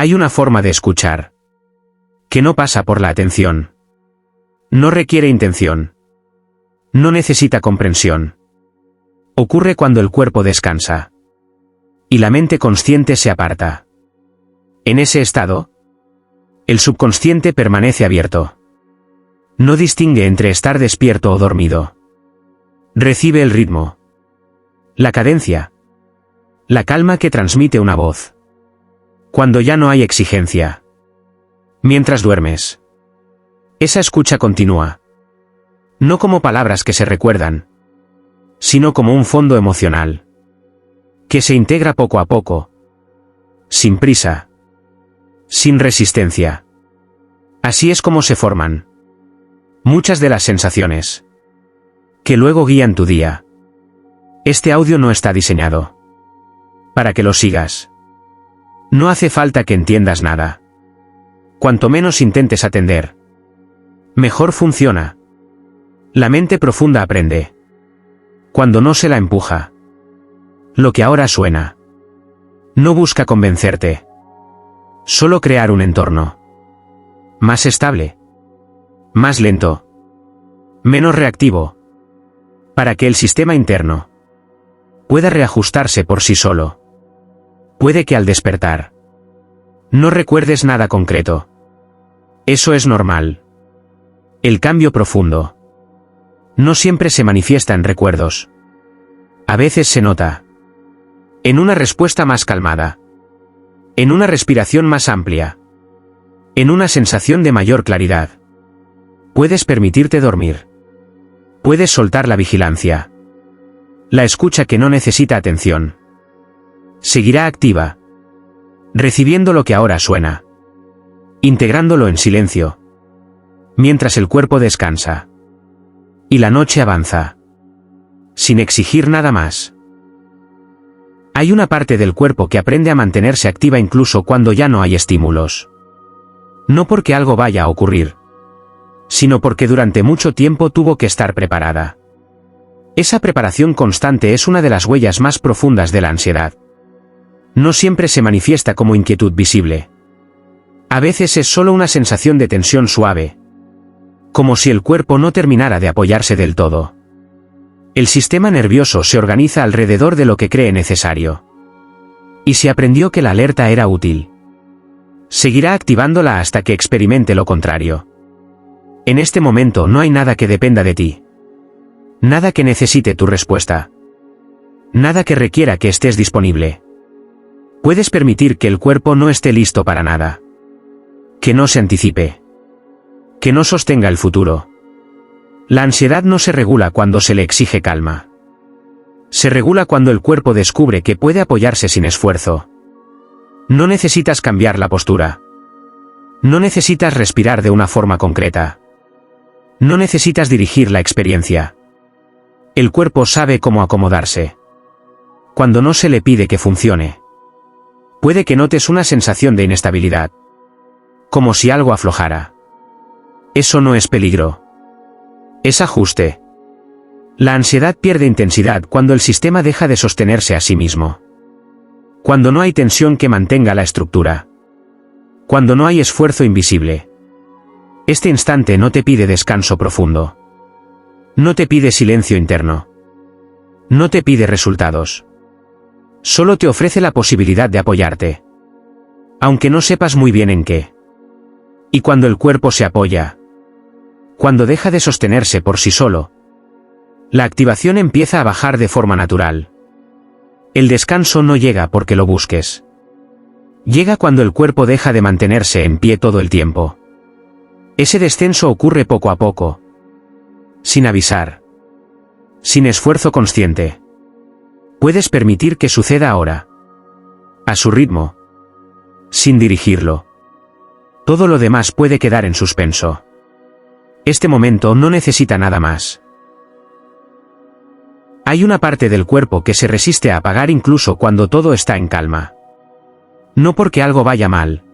Hay una forma de escuchar que no pasa por la atención. No requiere intención. No necesita comprensión. Ocurre cuando el cuerpo descansa y la mente consciente se aparta. En ese estado, el subconsciente permanece abierto. No distingue entre estar despierto o dormido. Recibe el ritmo, la cadencia, la calma que transmite una voz. Cuando ya no hay exigencia. Mientras duermes. Esa escucha continúa. No como palabras que se recuerdan, sino como un fondo emocional que se integra poco a poco, sin prisa, sin resistencia. Así es como se forman muchas de las sensaciones que luego guían tu día. Este audio no está diseñado para que lo sigas. No hace falta que entiendas nada. Cuanto menos intentes atender, mejor funciona. La mente profunda aprende cuando no se la empuja. Lo que ahora suena no busca convencerte, solo crear un entorno más estable, más lento, menos reactivo, para que el sistema interno pueda reajustarse por sí solo. Puede que al despertar no recuerdes nada concreto. Eso es normal. El cambio profundo no siempre se manifiesta en recuerdos. A veces se nota en una respuesta más calmada, en una respiración más amplia, en una sensación de mayor claridad. Puedes permitirte dormir. Puedes soltar la vigilancia. La escucha que no necesita atención seguirá activa, recibiendo lo que ahora suena, integrándolo en silencio, mientras el cuerpo descansa y la noche avanza, sin exigir nada más. Hay una parte del cuerpo que aprende a mantenerse activa incluso cuando ya no hay estímulos. No porque algo vaya a ocurrir, sino porque durante mucho tiempo tuvo que estar preparada. Esa preparación constante es una de las huellas más profundas de la ansiedad. No siempre se manifiesta como inquietud visible. A veces es solo una sensación de tensión suave, como si el cuerpo no terminara de apoyarse del todo. El sistema nervioso se organiza alrededor de lo que cree necesario. Y si aprendió que la alerta era útil, seguirá activándola hasta que experimente lo contrario. En este momento no hay nada que dependa de ti. Nada que necesite tu respuesta. Nada que requiera que estés disponible. Puedes permitir que el cuerpo no esté listo para nada. Que no se anticipe. Que no sostenga el futuro. La ansiedad no se regula cuando se le exige calma. Se regula cuando el cuerpo descubre que puede apoyarse sin esfuerzo. No necesitas cambiar la postura. No necesitas respirar de una forma concreta. No necesitas dirigir la experiencia. El cuerpo sabe cómo acomodarse. Cuando no se le pide que funcione. Puede que notes una sensación de inestabilidad. Como si algo aflojara. Eso no es peligro. Es ajuste. La ansiedad pierde intensidad cuando el sistema deja de sostenerse a sí mismo. Cuando no hay tensión que mantenga la estructura. Cuando no hay esfuerzo invisible. Este instante no te pide descanso profundo. No te pide silencio interno. No te pide resultados. Solo te ofrece la posibilidad de apoyarte. Aunque no sepas muy bien en qué. Y cuando el cuerpo se apoya. Cuando deja de sostenerse por sí solo. La activación empieza a bajar de forma natural. El descanso no llega porque lo busques. Llega cuando el cuerpo deja de mantenerse en pie todo el tiempo. Ese descenso ocurre poco a poco. Sin avisar. Sin esfuerzo consciente. Puedes permitir que suceda ahora. A su ritmo. Sin dirigirlo. Todo lo demás puede quedar en suspenso. Este momento no necesita nada más. Hay una parte del cuerpo que se resiste a apagar incluso cuando todo está en calma. No porque algo vaya mal,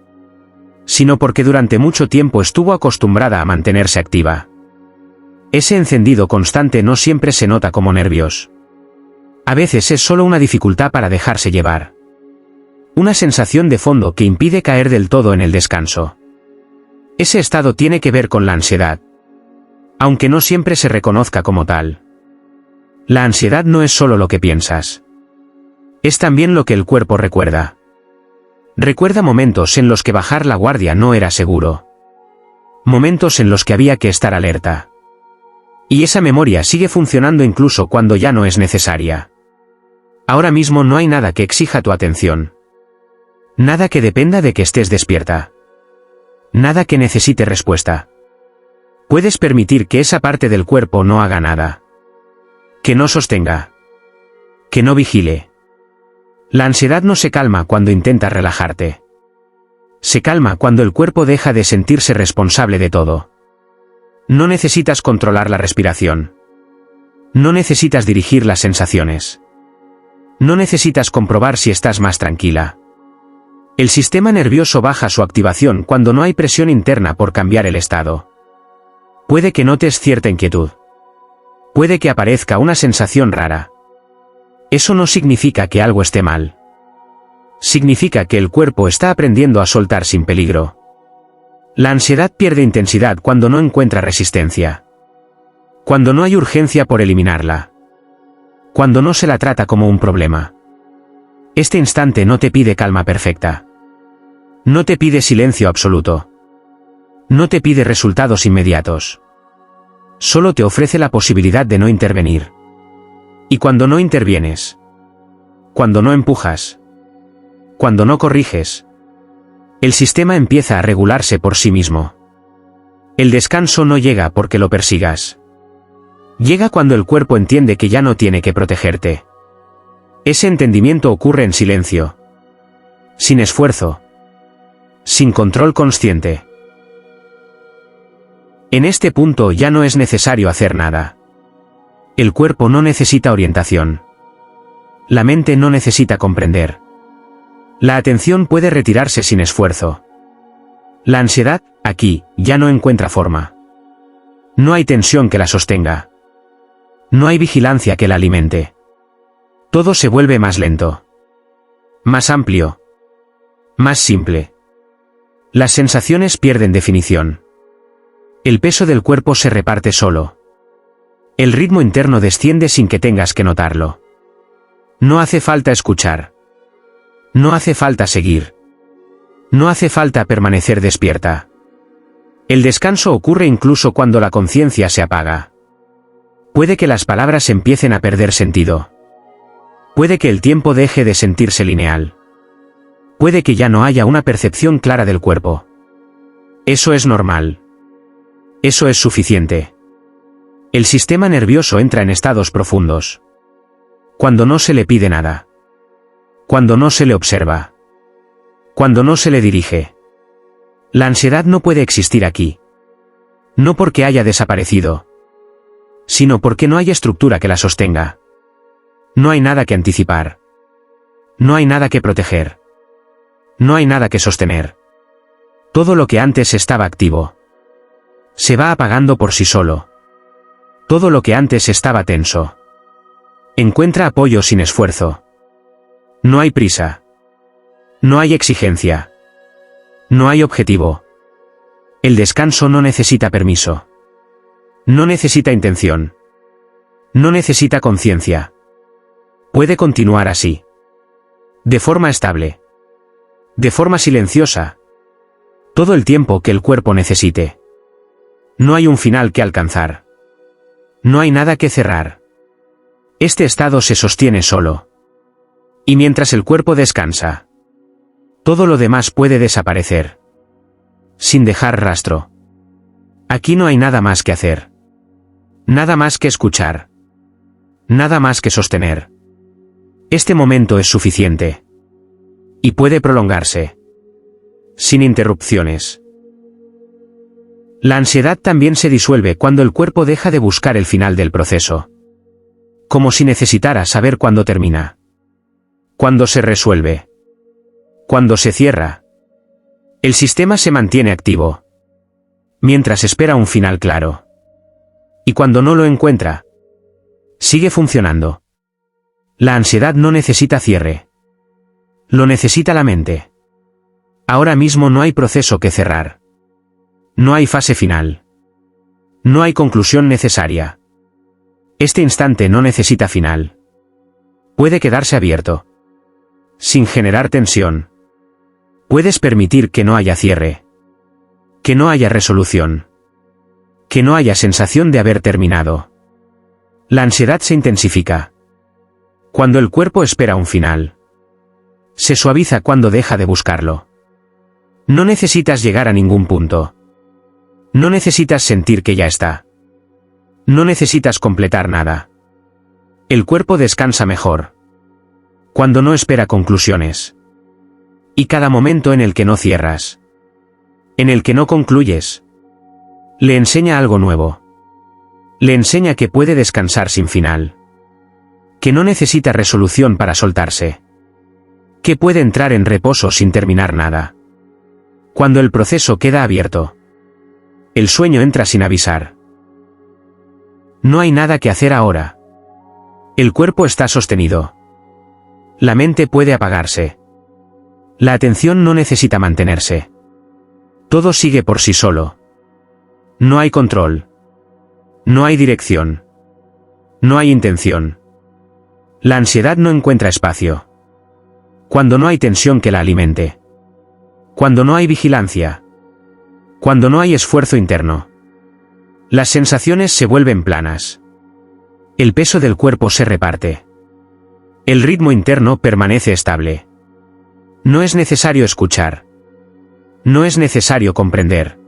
sino porque durante mucho tiempo estuvo acostumbrada a mantenerse activa. Ese encendido constante no siempre se nota como nervios. A veces es solo una dificultad para dejarse llevar. Una sensación de fondo que impide caer del todo en el descanso. Ese estado tiene que ver con la ansiedad, aunque no siempre se reconozca como tal. La ansiedad no es solo lo que piensas. Es también lo que el cuerpo recuerda. Recuerda momentos en los que bajar la guardia no era seguro. Momentos en los que había que estar alerta. Y esa memoria sigue funcionando incluso cuando ya no es necesaria. Ahora mismo no hay nada que exija tu atención. Nada que dependa de que estés despierta. Nada que necesite respuesta. Puedes permitir que esa parte del cuerpo no haga nada. Que no sostenga. Que no vigile. La ansiedad no se calma cuando intentas relajarte. Se calma cuando el cuerpo deja de sentirse responsable de todo. No necesitas controlar la respiración. No necesitas dirigir las sensaciones. No necesitas comprobar si estás más tranquila. El sistema nervioso baja su activación cuando no hay presión interna por cambiar el estado. Puede que notes cierta inquietud. Puede que aparezca una sensación rara. Eso no significa que algo esté mal. Significa que el cuerpo está aprendiendo a soltar sin peligro. La ansiedad pierde intensidad cuando no encuentra resistencia. Cuando no hay urgencia por eliminarla. Cuando no se la trata como un problema. Este instante no te pide calma perfecta. No te pide silencio absoluto. No te pide resultados inmediatos. Solo te ofrece la posibilidad de no intervenir. Y cuando no intervienes, cuando no empujas, cuando no corriges, el sistema empieza a regularse por sí mismo. El descanso no llega porque lo persigas. Llega cuando el cuerpo entiende que ya no tiene que protegerte. Ese entendimiento ocurre en silencio. Sin esfuerzo. Sin control consciente. En este punto ya no es necesario hacer nada. El cuerpo no necesita orientación. La mente no necesita comprender. La atención puede retirarse sin esfuerzo. La ansiedad, aquí, ya no encuentra forma. No hay tensión que la sostenga. No hay vigilancia que la alimente. Todo se vuelve más lento. Más amplio. Más simple. Las sensaciones pierden definición. El peso del cuerpo se reparte solo. El ritmo interno desciende sin que tengas que notarlo. No hace falta escuchar. No hace falta seguir. No hace falta permanecer despierta. El descanso ocurre incluso cuando la conciencia se apaga. Puede que las palabras empiecen a perder sentido. Puede que el tiempo deje de sentirse lineal. Puede que ya no haya una percepción clara del cuerpo. Eso es normal. Eso es suficiente. El sistema nervioso entra en estados profundos. Cuando no se le pide nada. Cuando no se le observa. Cuando no se le dirige. La ansiedad no puede existir aquí. No porque haya desaparecido, sino porque no hay estructura que la sostenga. No hay nada que anticipar. No hay nada que proteger. No hay nada que sostener. Todo lo que antes estaba activo se va apagando por sí solo. Todo lo que antes estaba tenso encuentra apoyo sin esfuerzo. No hay prisa. No hay exigencia. No hay objetivo. El descanso no necesita permiso. No necesita intención. No necesita conciencia. Puede continuar así. De forma estable. De forma silenciosa. Todo el tiempo que el cuerpo necesite. No hay un final que alcanzar. No hay nada que cerrar. Este estado se sostiene solo. Y mientras el cuerpo descansa, todo lo demás puede desaparecer. Sin dejar rastro. Aquí no hay nada más que hacer. Nada más que escuchar. Nada más que sostener. Este momento es suficiente. Y puede prolongarse. Sin interrupciones. La ansiedad también se disuelve cuando el cuerpo deja de buscar el final del proceso. Como si necesitara saber cuándo termina. Cuándo se resuelve. Cuándo se cierra. El sistema se mantiene activo. Mientras espera un final claro. Y cuando no lo encuentra, sigue funcionando. La ansiedad no necesita cierre. Lo necesita la mente. Ahora mismo no hay proceso que cerrar. No hay fase final. No hay conclusión necesaria. Este instante no necesita final. Puede quedarse abierto. Sin generar tensión. Puedes permitir que no haya cierre. Que no haya resolución. Que no haya sensación de haber terminado. La ansiedad se intensifica cuando el cuerpo espera un final. Se suaviza cuando deja de buscarlo. No necesitas llegar a ningún punto. No necesitas sentir que ya está. No necesitas completar nada. El cuerpo descansa mejor cuando no espera conclusiones. Y cada momento en el que no cierras, en el que no concluyes, le enseña algo nuevo. Le enseña que puede descansar sin final. Que no necesita resolución para soltarse. Que puede entrar en reposo sin terminar nada. Cuando el proceso queda abierto, el sueño entra sin avisar. No hay nada que hacer ahora. El cuerpo está sostenido. La mente puede apagarse. La atención no necesita mantenerse. Todo sigue por sí solo. No hay control. No hay dirección. No hay intención. La ansiedad no encuentra espacio. Cuando no hay tensión que la alimente. Cuando no hay vigilancia. Cuando no hay esfuerzo interno. Las sensaciones se vuelven planas. El peso del cuerpo se reparte. El ritmo interno permanece estable. No es necesario escuchar. No es necesario comprender.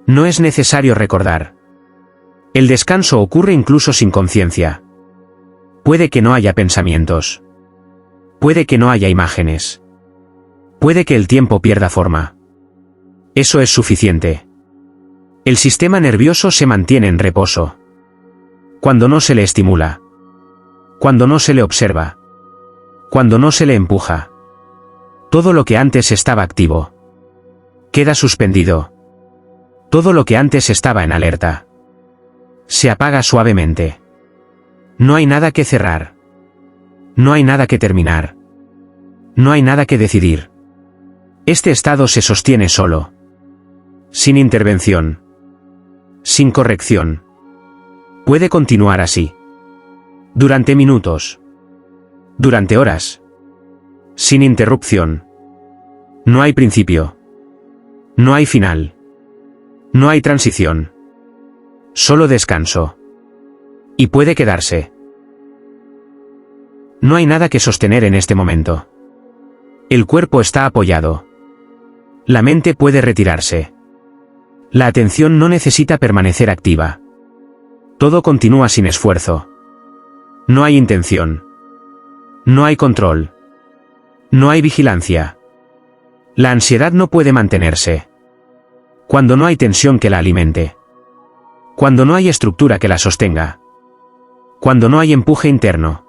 No es necesario recordar. El descanso ocurre incluso sin conciencia. Puede que no haya pensamientos. Puede que no haya imágenes. Puede que el tiempo pierda forma. Eso es suficiente. El sistema nervioso se mantiene en reposo. Cuando no se le estimula. Cuando no se le observa. Cuando no se le empuja. Todo lo que antes estaba activo queda suspendido. Todo lo que antes estaba en alerta se apaga suavemente. No hay nada que cerrar. No hay nada que terminar. No hay nada que decidir. Este estado se sostiene solo. Sin intervención. Sin corrección. Puede continuar así. Durante minutos. Durante horas. Sin interrupción. No hay principio. No hay final. No hay transición. Solo descanso. Y puede quedarse. No hay nada que sostener en este momento. El cuerpo está apoyado. La mente puede retirarse. La atención no necesita permanecer activa. Todo continúa sin esfuerzo. No hay intención. No hay control. No hay vigilancia. La ansiedad no puede mantenerse. Cuando no hay tensión que la alimente. Cuando no hay estructura que la sostenga. Cuando no hay empuje interno.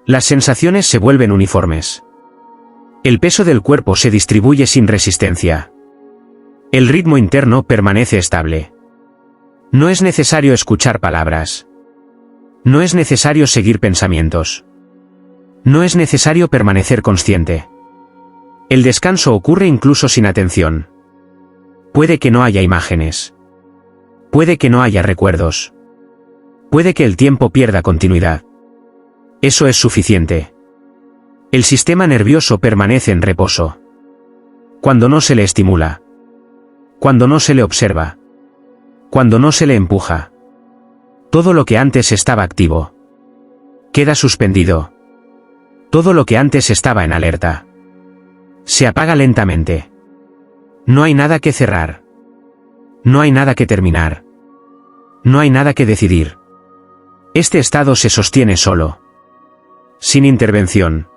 Las sensaciones se vuelven uniformes. El peso del cuerpo se distribuye sin resistencia. El ritmo interno permanece estable. No es necesario escuchar palabras. No es necesario seguir pensamientos. No es necesario permanecer consciente. El descanso ocurre incluso sin atención. Puede que no haya imágenes. Puede que no haya recuerdos. Puede que el tiempo pierda continuidad. Eso es suficiente. El sistema nervioso permanece en reposo. Cuando no se le estimula. Cuando no se le observa. Cuando no se le empuja. Todo lo que antes estaba activo queda suspendido. Todo lo que antes estaba en alerta se apaga lentamente. No hay nada que cerrar. No hay nada que terminar. No hay nada que decidir. Este estado se sostiene solo. Sin intervención.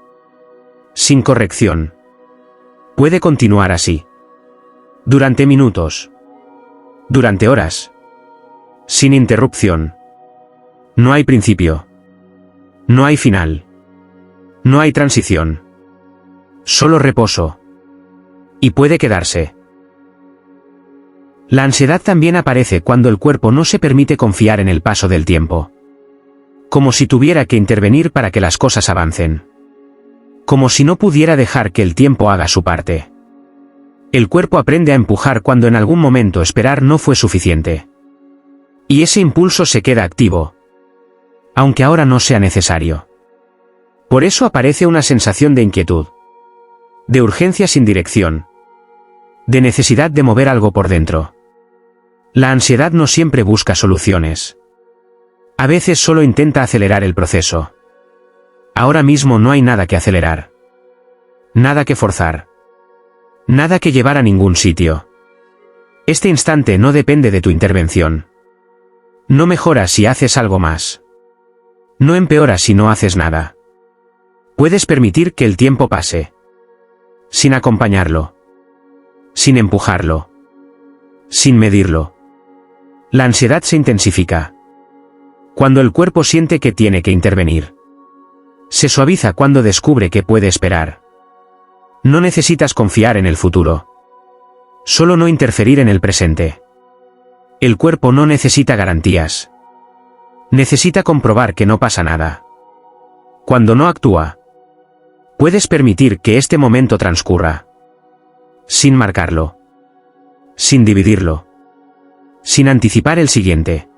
Sin corrección. Puede continuar así. Durante minutos. Durante horas. Sin interrupción. No hay principio. No hay final. No hay transición. Solo reposo. Y puede quedarse. La ansiedad también aparece cuando el cuerpo no se permite confiar en el paso del tiempo. Como si tuviera que intervenir para que las cosas avancen. Como si no pudiera dejar que el tiempo haga su parte. El cuerpo aprende a empujar cuando en algún momento esperar no fue suficiente. Y ese impulso se queda activo, aunque ahora no sea necesario. Por eso aparece una sensación de inquietud, de urgencia sin dirección, de necesidad de mover algo por dentro. La ansiedad no siempre busca soluciones. A veces solo intenta acelerar el proceso. Ahora mismo no hay nada que acelerar. Nada que forzar. Nada que llevar a ningún sitio. Este instante no depende de tu intervención. No mejora si haces algo más. No empeora si no haces nada. Puedes permitir que el tiempo pase. Sin acompañarlo. Sin empujarlo. Sin medirlo. La ansiedad se intensifica cuando el cuerpo siente que tiene que intervenir. Se suaviza cuando descubre que puede esperar. No necesitas confiar en el futuro. Solo no interferir en el presente. El cuerpo no necesita garantías. Necesita comprobar que no pasa nada. Cuando no actúa, puedes permitir que este momento transcurra. Sin marcarlo. Sin dividirlo. Sin anticipar el siguiente.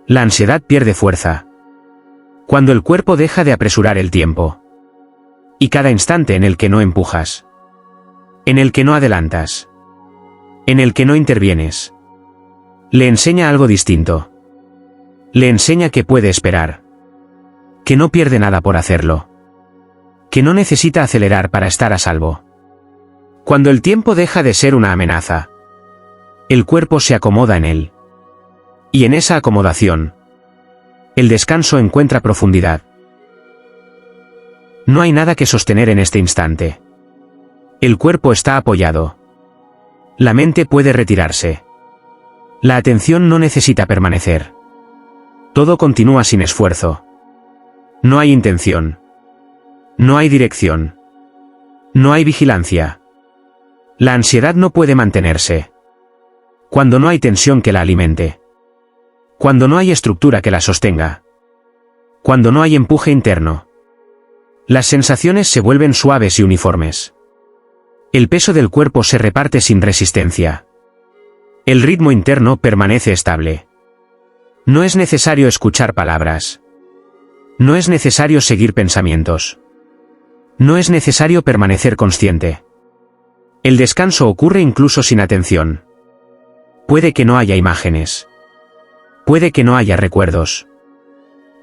La ansiedad pierde fuerza cuando el cuerpo deja de apresurar el tiempo. Y cada instante en el que no empujas, en el que no adelantas, en el que no intervienes, le enseña algo distinto. Le enseña que puede esperar, que no pierde nada por hacerlo, que no necesita acelerar para estar a salvo. Cuando el tiempo deja de ser una amenaza, el cuerpo se acomoda en él. Y en esa acomodación, el descanso encuentra profundidad. No hay nada que sostener en este instante. El cuerpo está apoyado. La mente puede retirarse. La atención no necesita permanecer. Todo continúa sin esfuerzo. No hay intención. No hay dirección. No hay vigilancia. La ansiedad no puede mantenerse cuando no hay tensión que la alimente. Cuando no hay estructura que la sostenga. Cuando no hay empuje interno. Las sensaciones se vuelven suaves y uniformes. El peso del cuerpo se reparte sin resistencia. El ritmo interno permanece estable. No es necesario escuchar palabras. No es necesario seguir pensamientos. No es necesario permanecer consciente. El descanso ocurre incluso sin atención. Puede que no haya imágenes. Puede que no haya recuerdos.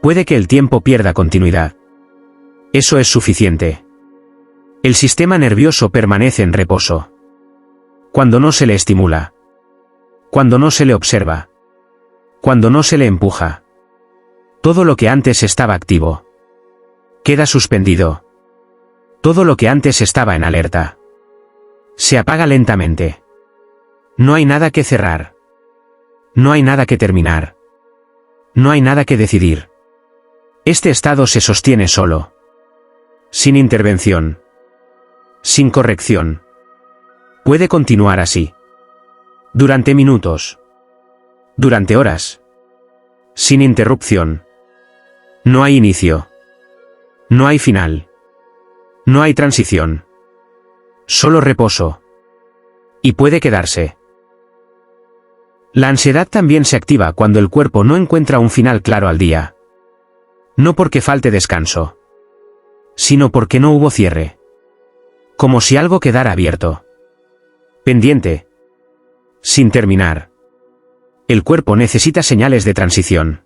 Puede que el tiempo pierda continuidad. Eso es suficiente. El sistema nervioso permanece en reposo. Cuando no se le estimula. Cuando no se le observa. Cuando no se le empuja. Todo lo que antes estaba activo queda suspendido. Todo lo que antes estaba en alerta se apaga lentamente. No hay nada que cerrar. No hay nada que terminar. No hay nada que decidir. Este estado se sostiene solo. Sin intervención. Sin corrección. Puede continuar así. Durante minutos. Durante horas. Sin interrupción. No hay inicio. No hay final. No hay transición. Solo reposo. Y puede quedarse. La ansiedad también se activa cuando el cuerpo no encuentra un final claro al día. No porque falte descanso, sino porque no hubo cierre. Como si algo quedara abierto. Pendiente. Sin terminar. El cuerpo necesita señales de transición.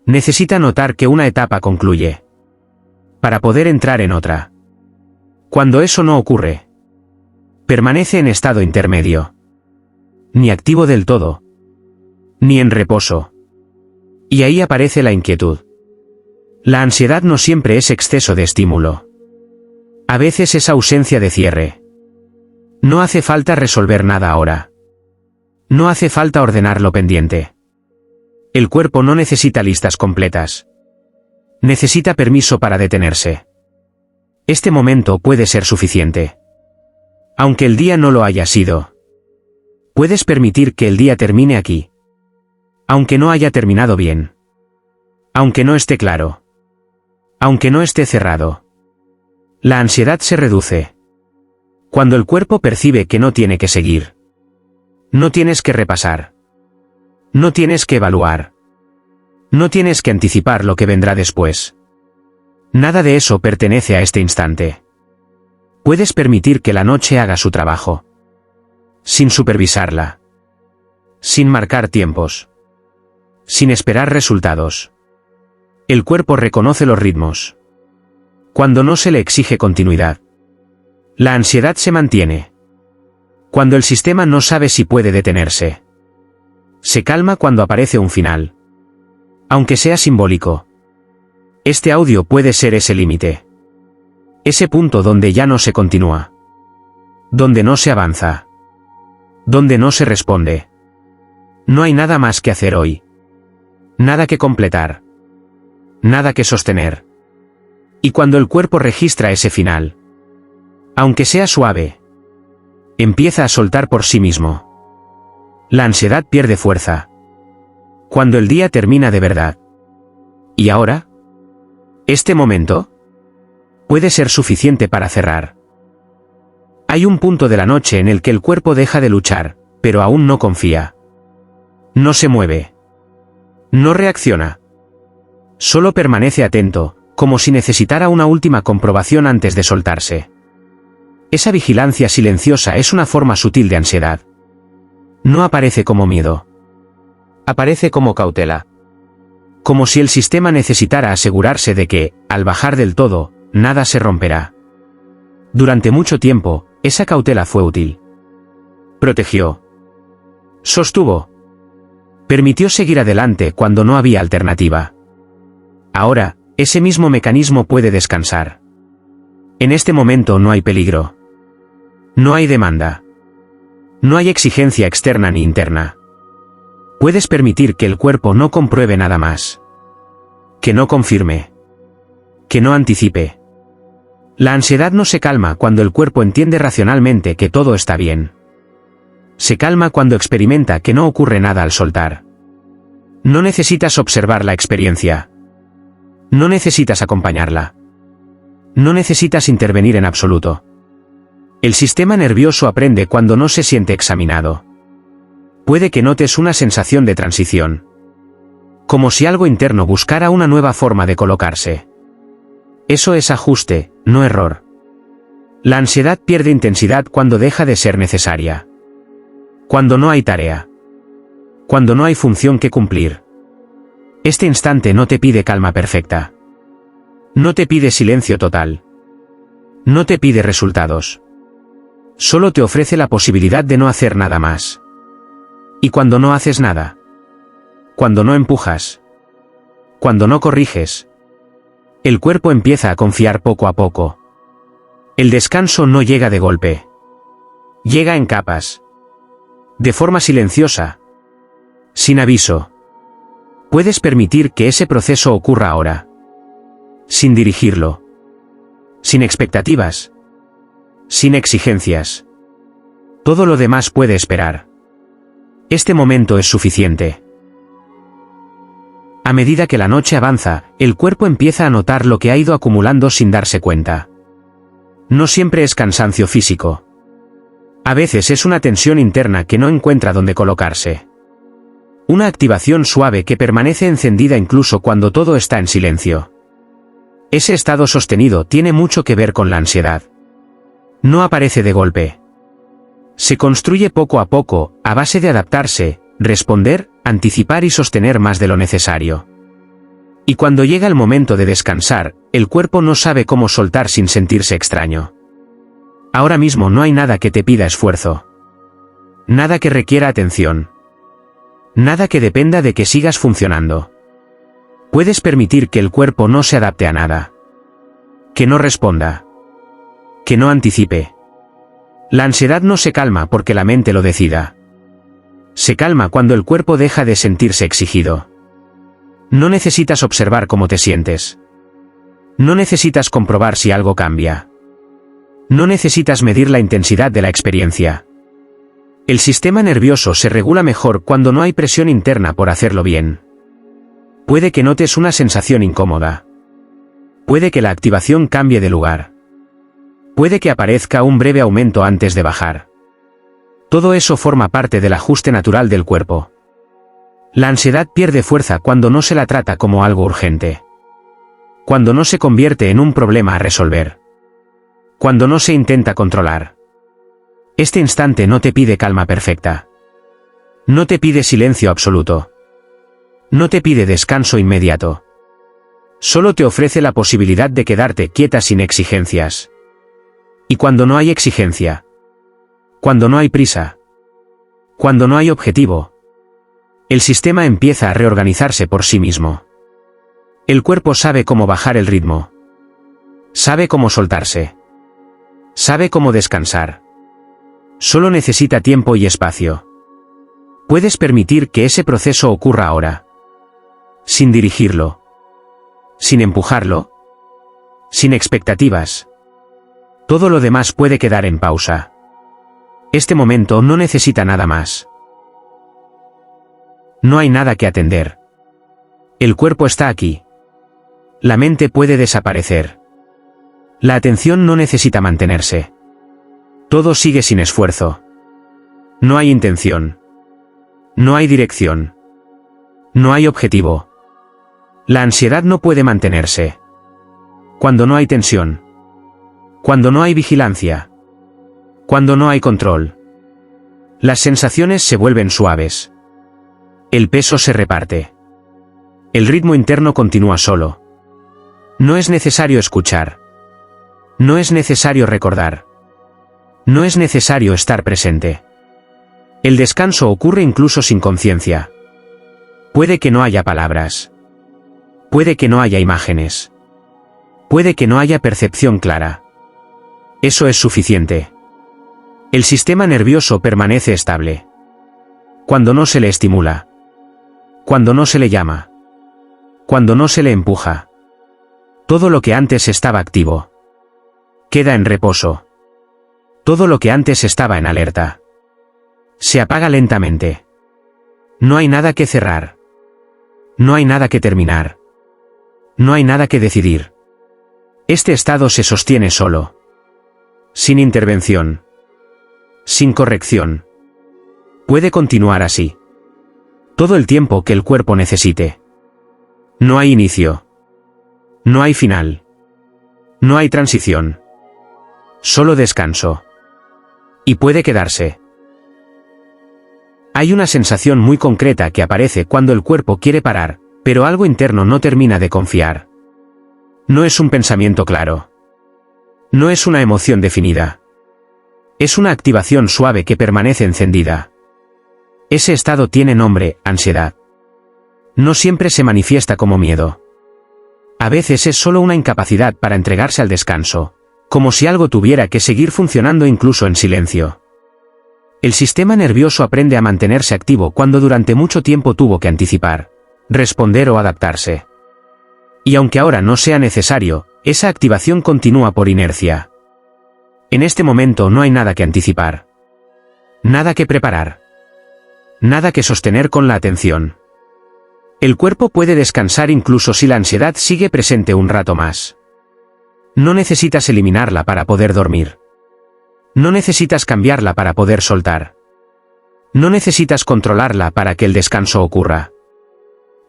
Necesita notar que una etapa concluye, para poder entrar en otra. Cuando eso no ocurre, permanece en estado intermedio. Ni activo del todo, ni en reposo. Y ahí aparece la inquietud. La ansiedad no siempre es exceso de estímulo. A veces es ausencia de cierre. No hace falta resolver nada ahora. No hace falta ordenar lo pendiente. El cuerpo no necesita listas completas. Necesita permiso para detenerse. Este momento puede ser suficiente. Aunque el día no lo haya sido. Puedes permitir que el día termine aquí. Aunque no haya terminado bien. Aunque no esté claro. Aunque no esté cerrado. La ansiedad se reduce cuando el cuerpo percibe que no tiene que seguir. No tienes que repasar. No tienes que evaluar. No tienes que anticipar lo que vendrá después. Nada de eso pertenece a este instante. Puedes permitir que la noche haga su trabajo. Sin supervisarla. Sin marcar tiempos. Sin esperar resultados. El cuerpo reconoce los ritmos. Cuando no se le exige continuidad. La ansiedad se mantiene. Cuando el sistema no sabe si puede detenerse. Se calma cuando aparece un final. Aunque sea simbólico. Este audio puede ser ese límite. Ese punto donde ya no se continúa. Donde no se avanza. Donde no se responde. No hay nada más que hacer hoy. Nada que completar. Nada que sostener. Y cuando el cuerpo registra ese final, aunque sea suave, empieza a soltar por sí mismo. La ansiedad pierde fuerza. Cuando el día termina de verdad. ¿Y ahora? Este momento puede ser suficiente para cerrar. Hay un punto de la noche en el que el cuerpo deja de luchar, pero aún no confía. No se mueve. No reacciona. Solo permanece atento, como si necesitara una última comprobación antes de soltarse. Esa vigilancia silenciosa es una forma sutil de ansiedad. No aparece como miedo. Aparece como cautela. Como si el sistema necesitara asegurarse de que, al bajar del todo, nada se romperá. Durante mucho tiempo, esa cautela fue útil. Protegió. Sostuvo. Permitió seguir adelante cuando no había alternativa. Ahora, ese mismo mecanismo puede descansar. En este momento no hay peligro. No hay demanda. No hay exigencia externa ni interna. Puedes permitir que el cuerpo no compruebe nada más. Que no confirme. Que no anticipe. La ansiedad no se calma cuando el cuerpo entiende racionalmente que todo está bien. Se calma cuando experimenta que no ocurre nada al soltar. No necesitas observar la experiencia. No necesitas acompañarla. No necesitas intervenir en absoluto. El sistema nervioso aprende cuando no se siente examinado. Puede que notes una sensación de transición. Como si algo interno buscara una nueva forma de colocarse. Eso es ajuste, no error. La ansiedad pierde intensidad cuando deja de ser necesaria. Cuando no hay tarea. Cuando no hay función que cumplir. Este instante no te pide calma perfecta. No te pide silencio total. No te pide resultados. Solo te ofrece la posibilidad de no hacer nada más. Y cuando no haces nada. Cuando no empujas. Cuando no corriges. El cuerpo empieza a confiar poco a poco. El descanso no llega de golpe. Llega en capas. De forma silenciosa. Sin aviso. Puedes permitir que ese proceso ocurra ahora. Sin dirigirlo. Sin expectativas. Sin exigencias. Todo lo demás puede esperar. Este momento es suficiente. A medida que la noche avanza, el cuerpo empieza a notar lo que ha ido acumulando sin darse cuenta. No siempre es cansancio físico. A veces es una tensión interna que no encuentra dónde colocarse. Una activación suave que permanece encendida incluso cuando todo está en silencio. Ese estado sostenido tiene mucho que ver con la ansiedad. No aparece de golpe. Se construye poco a poco, a base de adaptarse, responder, anticipar y sostener más de lo necesario. Y cuando llega el momento de descansar, el cuerpo no sabe cómo soltar sin sentirse extraño. Ahora mismo no hay nada que te pida esfuerzo. Nada que requiera atención. Nada que dependa de que sigas funcionando. Puedes permitir que el cuerpo no se adapte a nada. Que no responda. Que no anticipe. La ansiedad no se calma porque la mente lo decida. Se calma cuando el cuerpo deja de sentirse exigido. No necesitas observar cómo te sientes. No necesitas comprobar si algo cambia. No necesitas medir la intensidad de la experiencia. El sistema nervioso se regula mejor cuando no hay presión interna por hacerlo bien. Puede que notes una sensación incómoda. Puede que la activación cambie de lugar. Puede que aparezca un breve aumento antes de bajar. Todo eso forma parte del ajuste natural del cuerpo. La ansiedad pierde fuerza cuando no se la trata como algo urgente. Cuando no se convierte en un problema a resolver. Cuando no se intenta controlar. Este instante no te pide calma perfecta. No te pide silencio absoluto. No te pide descanso inmediato. Solo te ofrece la posibilidad de quedarte quieta sin exigencias. Y cuando no hay exigencia. Cuando no hay prisa. Cuando no hay objetivo. El sistema empieza a reorganizarse por sí mismo. El cuerpo sabe cómo bajar el ritmo. Sabe cómo soltarse. Sabe cómo descansar. Solo necesita tiempo y espacio. Puedes permitir que ese proceso ocurra ahora. Sin dirigirlo. Sin empujarlo. Sin expectativas. Todo lo demás puede quedar en pausa. Este momento no necesita nada más. No hay nada que atender. El cuerpo está aquí. La mente puede desaparecer. La atención no necesita mantenerse. Todo sigue sin esfuerzo. No hay intención. No hay dirección. No hay objetivo. La ansiedad no puede mantenerse. Cuando no hay tensión. Cuando no hay vigilancia. Cuando no hay control. Las sensaciones se vuelven suaves. El peso se reparte. El ritmo interno continúa solo. No es necesario escuchar. No es necesario recordar. No es necesario estar presente. El descanso ocurre incluso sin conciencia. Puede que no haya palabras. Puede que no haya imágenes. Puede que no haya percepción clara. Eso es suficiente. El sistema nervioso permanece estable. Cuando no se le estimula. Cuando no se le llama. Cuando no se le empuja. Todo lo que antes estaba activo. Queda en reposo. Todo lo que antes estaba en alerta. Se apaga lentamente. No hay nada que cerrar. No hay nada que terminar. No hay nada que decidir. Este estado se sostiene solo. Sin intervención. Sin corrección. Puede continuar así. Todo el tiempo que el cuerpo necesite. No hay inicio. No hay final. No hay transición. Solo descanso. Y puede quedarse. Hay una sensación muy concreta que aparece cuando el cuerpo quiere parar, pero algo interno no termina de confiar. No es un pensamiento claro. No es una emoción definida. Es una activación suave que permanece encendida. Ese estado tiene nombre, ansiedad. No siempre se manifiesta como miedo. A veces es solo una incapacidad para entregarse al descanso, como si algo tuviera que seguir funcionando incluso en silencio. El sistema nervioso aprende a mantenerse activo cuando durante mucho tiempo tuvo que anticipar, responder o adaptarse. Y aunque ahora no sea necesario, esa activación continúa por inercia. En este momento no hay nada que anticipar. Nada que preparar. Nada que sostener con la atención. El cuerpo puede descansar incluso si la ansiedad sigue presente un rato más. No necesitas eliminarla para poder dormir. No necesitas cambiarla para poder soltar. No necesitas controlarla para que el descanso ocurra.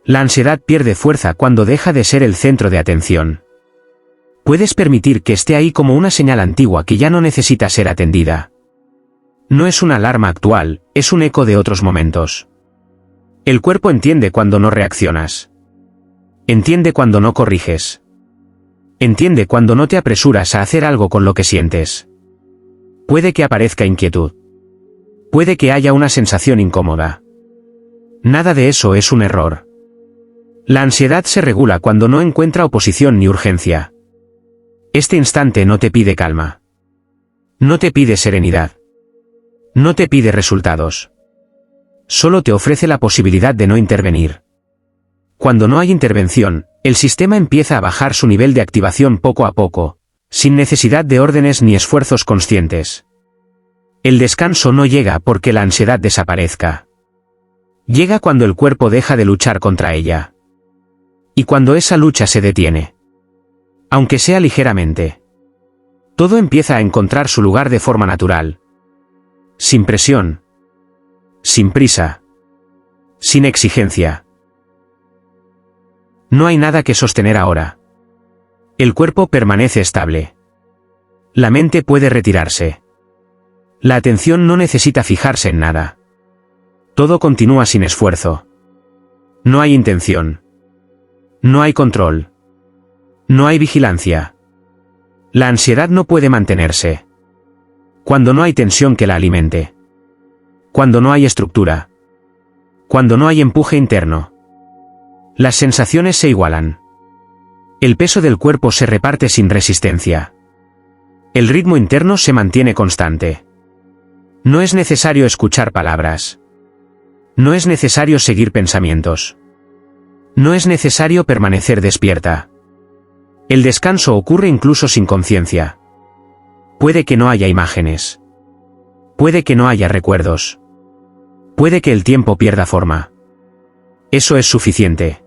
La ansiedad pierde fuerza cuando deja de ser el centro de atención. Puedes permitir que esté ahí como una señal antigua que ya no necesita ser atendida. No es una alarma actual, es un eco de otros momentos. El cuerpo entiende cuando no reaccionas. Entiende cuando no corriges. Entiende cuando no te apresuras a hacer algo con lo que sientes. Puede que aparezca inquietud. Puede que haya una sensación incómoda. Nada de eso es un error. La ansiedad se regula cuando no encuentra oposición ni urgencia. Este instante no te pide calma. No te pide serenidad. No te pide resultados. Solo te ofrece la posibilidad de no intervenir. Cuando no hay intervención, el sistema empieza a bajar su nivel de activación poco a poco, sin necesidad de órdenes ni esfuerzos conscientes. El descanso no llega porque la ansiedad desaparezca. Llega cuando el cuerpo deja de luchar contra ella. Y cuando esa lucha se detiene. Aunque sea ligeramente. Todo empieza a encontrar su lugar de forma natural. Sin presión. Sin prisa. Sin exigencia. No hay nada que sostener ahora. El cuerpo permanece estable. La mente puede retirarse. La atención no necesita fijarse en nada. Todo continúa sin esfuerzo. No hay intención. No hay control. No hay vigilancia. La ansiedad no puede mantenerse. Cuando no hay tensión que la alimente. Cuando no hay estructura. Cuando no hay empuje interno. Las sensaciones se igualan. El peso del cuerpo se reparte sin resistencia. El ritmo interno se mantiene constante. No es necesario escuchar palabras. No es necesario seguir pensamientos. No es necesario permanecer despierta. El descanso ocurre incluso sin conciencia. Puede que no haya imágenes. Puede que no haya recuerdos. Puede que el tiempo pierda forma. Eso es suficiente.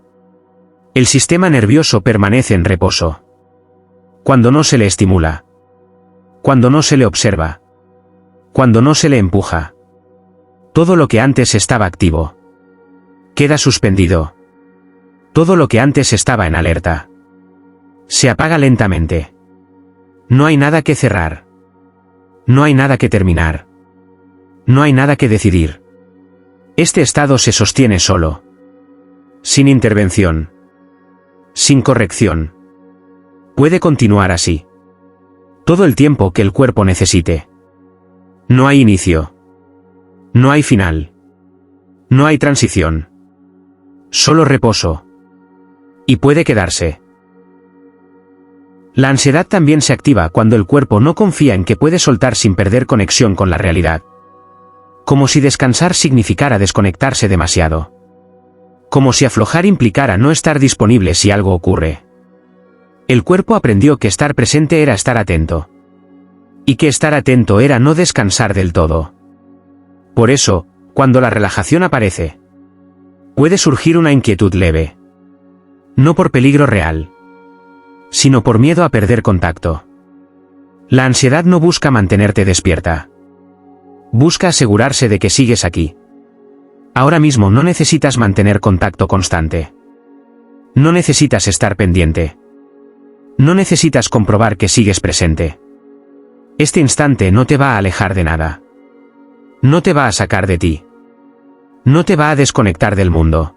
El sistema nervioso permanece en reposo. Cuando no se le estimula. Cuando no se le observa. Cuando no se le empuja. Todo lo que antes estaba activo queda suspendido. Todo lo que antes estaba en alerta se apaga lentamente. No hay nada que cerrar. No hay nada que terminar. No hay nada que decidir. Este estado se sostiene solo. Sin intervención. Sin corrección. Puede continuar así. Todo el tiempo que el cuerpo necesite. No hay inicio. No hay final. No hay transición. Solo reposo. Y puede quedarse. La ansiedad también se activa cuando el cuerpo no confía en que puede soltar sin perder conexión con la realidad. Como si descansar significara desconectarse demasiado. Como si aflojar implicara no estar disponible si algo ocurre. El cuerpo aprendió que estar presente era estar atento. Y que estar atento era no descansar del todo. Por eso, cuando la relajación aparece, puede surgir una inquietud leve. No por peligro real, sino por miedo a perder contacto. La ansiedad no busca mantenerte despierta. Busca asegurarse de que sigues aquí. Ahora mismo no necesitas mantener contacto constante. No necesitas estar pendiente. No necesitas comprobar que sigues presente. Este instante no te va a alejar de nada. No te va a sacar de ti. No te va a desconectar del mundo.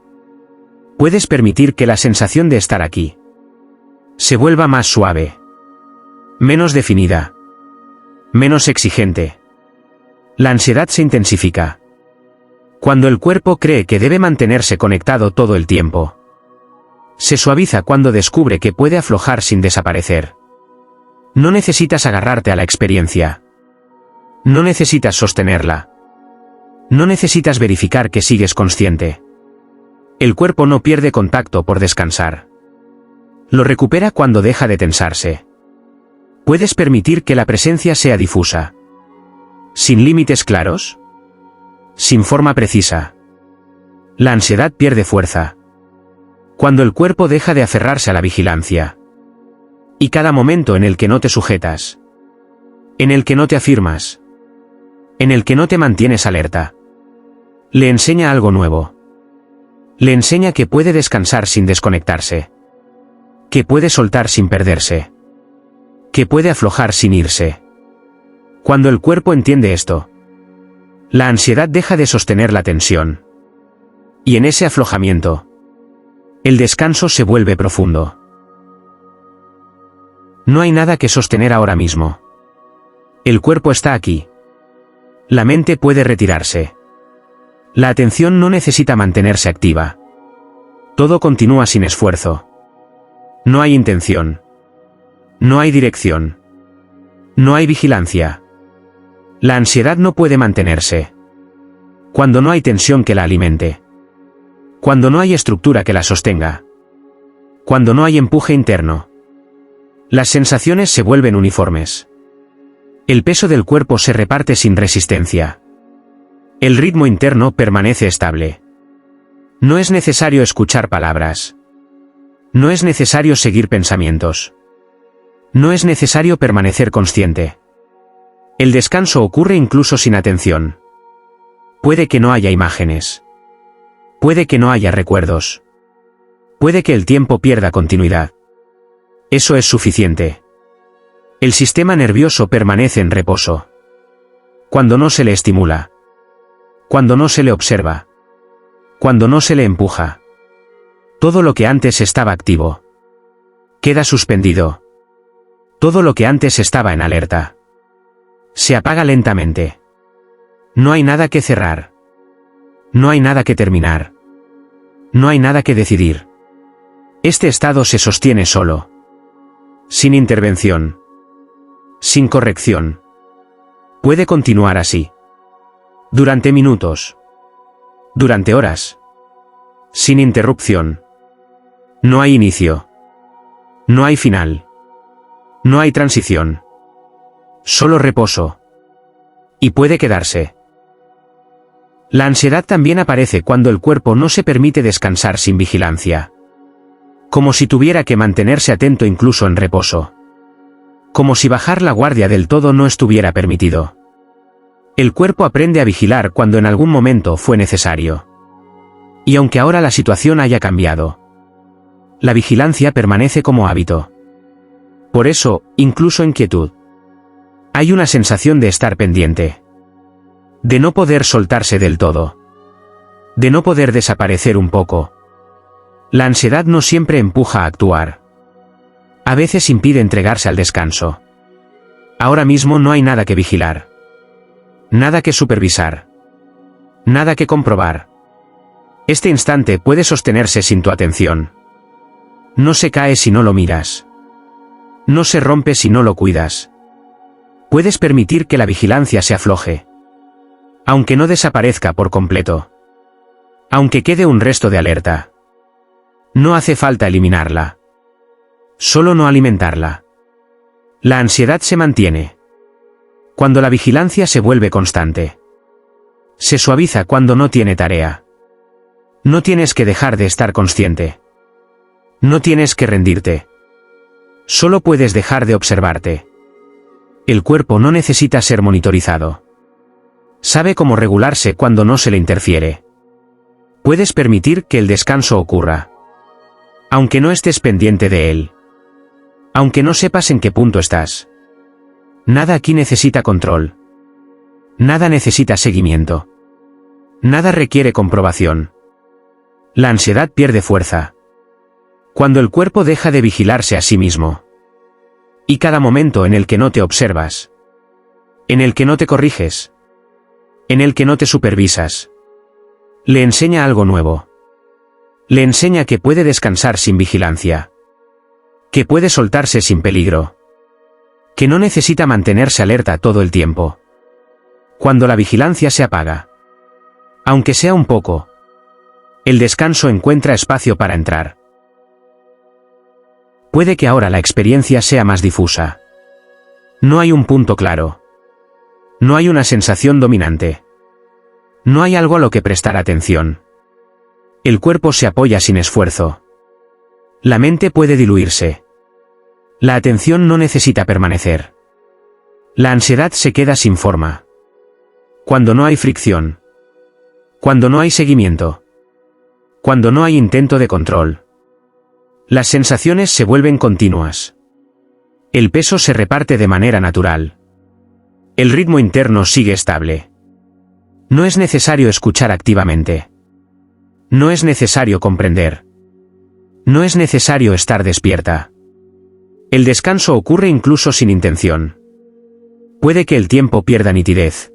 Puedes permitir que la sensación de estar aquí se vuelva más suave, menos definida, menos exigente. La ansiedad se intensifica cuando el cuerpo cree que debe mantenerse conectado todo el tiempo. Se suaviza cuando descubre que puede aflojar sin desaparecer. No necesitas agarrarte a la experiencia. No necesitas sostenerla. No necesitas verificar que sigues consciente. El cuerpo no pierde contacto por descansar. Lo recupera cuando deja de tensarse. Puedes permitir que la presencia sea difusa. Sin límites claros. Sin forma precisa. La ansiedad pierde fuerza cuando el cuerpo deja de aferrarse a la vigilancia. Y cada momento en el que no te sujetas, en el que no te afirmas, en el que no te mantienes alerta, le enseña algo nuevo. Le enseña que puede descansar sin desconectarse, que puede soltar sin perderse, que puede aflojar sin irse. Cuando el cuerpo entiende esto, la ansiedad deja de sostener la tensión. Y en ese aflojamiento, el descanso se vuelve profundo. No hay nada que sostener ahora mismo. El cuerpo está aquí. La mente puede retirarse. La atención no necesita mantenerse activa. Todo continúa sin esfuerzo. No hay intención. No hay dirección. No hay vigilancia. La ansiedad no puede mantenerse cuando no hay tensión que la alimente. Cuando no hay estructura que la sostenga. Cuando no hay empuje interno. Las sensaciones se vuelven uniformes. El peso del cuerpo se reparte sin resistencia. El ritmo interno permanece estable. No es necesario escuchar palabras. No es necesario seguir pensamientos. No es necesario permanecer consciente. El descanso ocurre incluso sin atención. Puede que no haya imágenes. Puede que no haya recuerdos. Puede que el tiempo pierda continuidad. Eso es suficiente. El sistema nervioso permanece en reposo. Cuando no se le estimula. Cuando no se le observa. Cuando no se le empuja. Todo lo que antes estaba activo queda suspendido. Todo lo que antes estaba en alerta se apaga lentamente. No hay nada que cerrar. No hay nada que terminar. No hay nada que decidir. Este estado se sostiene solo. Sin intervención. Sin corrección. Puede continuar así. Durante minutos. Durante horas. Sin interrupción. No hay inicio. No hay final. No hay transición. Solo reposo. Y puede quedarse. La ansiedad también aparece cuando el cuerpo no se permite descansar sin vigilancia. Como si tuviera que mantenerse atento incluso en reposo. Como si bajar la guardia del todo no estuviera permitido. El cuerpo aprende a vigilar cuando en algún momento fue necesario. Y aunque ahora la situación haya cambiado, la vigilancia permanece como hábito. Por eso, incluso en quietud, hay una sensación de estar pendiente. De no poder soltarse del todo. De no poder desaparecer un poco. La ansiedad no siempre empuja a actuar. A veces impide entregarse al descanso. Ahora mismo no hay nada que vigilar. Nada que supervisar. Nada que comprobar. Este instante puede sostenerse sin tu atención. No se cae si no lo miras. No se rompe si no lo cuidas. Puedes permitir que la vigilancia se afloje. Aunque no desaparezca por completo. Aunque quede un resto de alerta. No hace falta eliminarla. Solo no alimentarla. La ansiedad se mantiene. Cuando la vigilancia se vuelve constante. Se suaviza cuando no tiene tarea. No tienes que dejar de estar consciente. No tienes que rendirte. Solo puedes dejar de observarte. El cuerpo no necesita ser monitorizado. Sabe cómo regularse cuando no se le interfiere. Puedes permitir que el descanso ocurra. Aunque no estés pendiente de él. Aunque no sepas en qué punto estás. Nada aquí necesita control. Nada necesita seguimiento. Nada requiere comprobación. La ansiedad pierde fuerza. Cuando el cuerpo deja de vigilarse a sí mismo. Y cada momento en el que no te observas. En el que no te corriges. En el que no te supervisas. Le enseña algo nuevo. Le enseña que puede descansar sin vigilancia. Que puede soltarse sin peligro. Que no necesita mantenerse alerta todo el tiempo. Cuando la vigilancia se apaga. Aunque sea un poco. El descanso encuentra espacio para entrar. Puede que ahora la experiencia sea más difusa. No hay un punto claro. No hay una sensación dominante. No hay algo a lo que prestar atención. El cuerpo se apoya sin esfuerzo. La mente puede diluirse. La atención no necesita permanecer. La ansiedad se queda sin forma. Cuando no hay fricción. Cuando no hay seguimiento. Cuando no hay intento de control. Las sensaciones se vuelven continuas. El peso se reparte de manera natural. El ritmo interno sigue estable. No es necesario escuchar activamente. No es necesario comprender. No es necesario estar despierta. El descanso ocurre incluso sin intención. Puede que el tiempo pierda nitidez.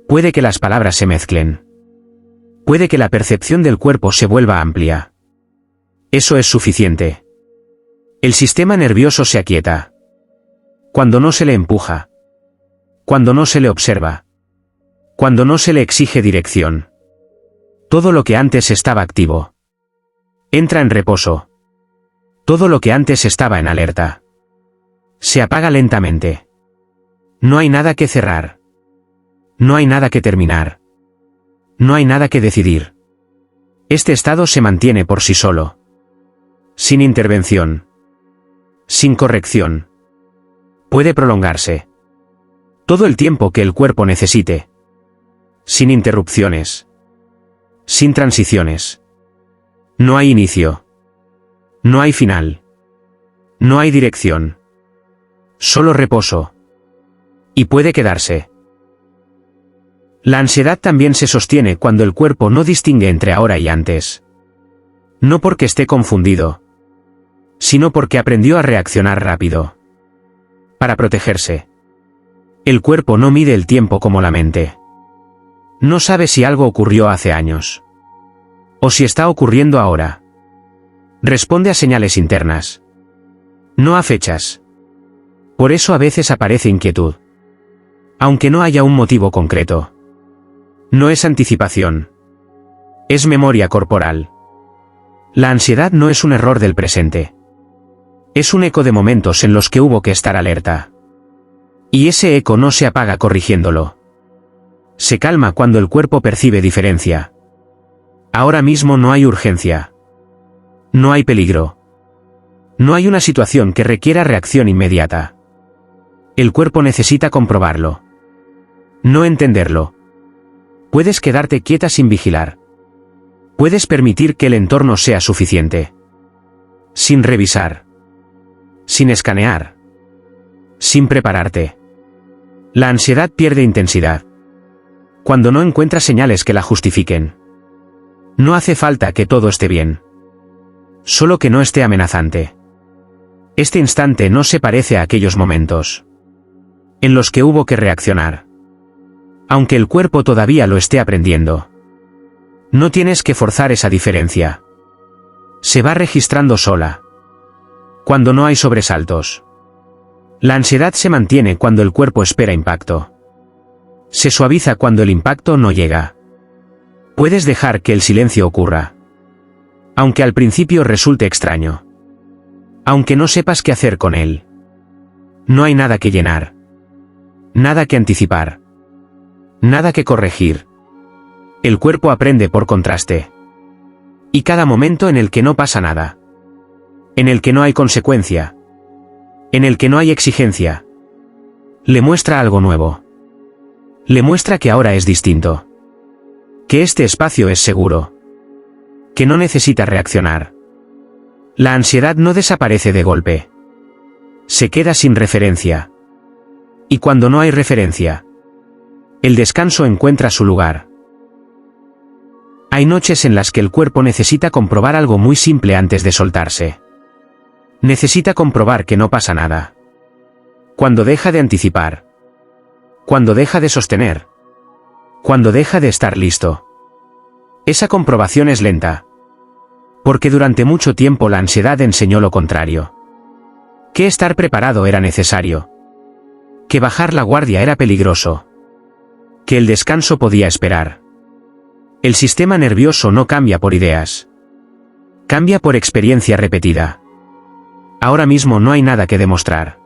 Puede que las palabras se mezclen. Puede que la percepción del cuerpo se vuelva amplia. Eso es suficiente. El sistema nervioso se aquieta. Cuando no se le empuja. Cuando no se le observa. Cuando no se le exige dirección. Todo lo que antes estaba activo. Entra en reposo. Todo lo que antes estaba en alerta. Se apaga lentamente. No hay nada que cerrar. No hay nada que terminar. No hay nada que decidir. Este estado se mantiene por sí solo. Sin intervención. Sin corrección. Puede prolongarse todo el tiempo que el cuerpo necesite, sin interrupciones, sin transiciones. No hay inicio. No hay final. No hay dirección. Solo reposo. Y puede quedarse. La ansiedad también se sostiene cuando el cuerpo no distingue entre ahora y antes. No porque esté confundido, sino porque aprendió a reaccionar rápido. Para protegerse. El cuerpo no mide el tiempo como la mente. No sabe si algo ocurrió hace años. O si está ocurriendo ahora. Responde a señales internas. No a fechas. Por eso a veces aparece inquietud. Aunque no haya un motivo concreto. No es anticipación. Es memoria corporal. La ansiedad no es un error del presente. Es un eco de momentos en los que hubo que estar alerta. Y ese eco no se apaga corrigiéndolo. Se calma cuando el cuerpo percibe diferencia. Ahora mismo no hay urgencia. No hay peligro. No hay una situación que requiera reacción inmediata. El cuerpo necesita comprobarlo. No entenderlo. Puedes quedarte quieta sin vigilar. Puedes permitir que el entorno sea suficiente. Sin revisar. Sin escanear. Sin prepararte. La ansiedad pierde intensidad cuando no encuentra señales que la justifiquen. No hace falta que todo esté bien. Solo que no esté amenazante. Este instante no se parece a aquellos momentos en los que hubo que reaccionar. Aunque el cuerpo todavía lo esté aprendiendo. No tienes que forzar esa diferencia. Se va registrando sola. Cuando no hay sobresaltos. La ansiedad se mantiene cuando el cuerpo espera impacto. Se suaviza cuando el impacto no llega. Puedes dejar que el silencio ocurra. Aunque al principio resulte extraño. Aunque no sepas qué hacer con él. No hay nada que llenar. Nada que anticipar. Nada que corregir. El cuerpo aprende por contraste. Y cada momento en el que no pasa nada. En el que no hay consecuencia. En el que no hay exigencia. Le muestra algo nuevo. Le muestra que ahora es distinto. Que este espacio es seguro. Que no necesita reaccionar. La ansiedad no desaparece de golpe. Se queda sin referencia. Y cuando no hay referencia, el descanso encuentra su lugar. Hay noches en las que el cuerpo necesita comprobar algo muy simple antes de soltarse. Necesita comprobar que no pasa nada. Cuando deja de anticipar. Cuando deja de sostener. Cuando deja de estar listo. Esa comprobación es lenta. Porque durante mucho tiempo la ansiedad enseñó lo contrario. Que estar preparado era necesario. Que bajar la guardia era peligroso. Que el descanso podía esperar. El sistema nervioso no cambia por ideas. Cambia por experiencia repetida. Ahora mismo no hay nada que demostrar.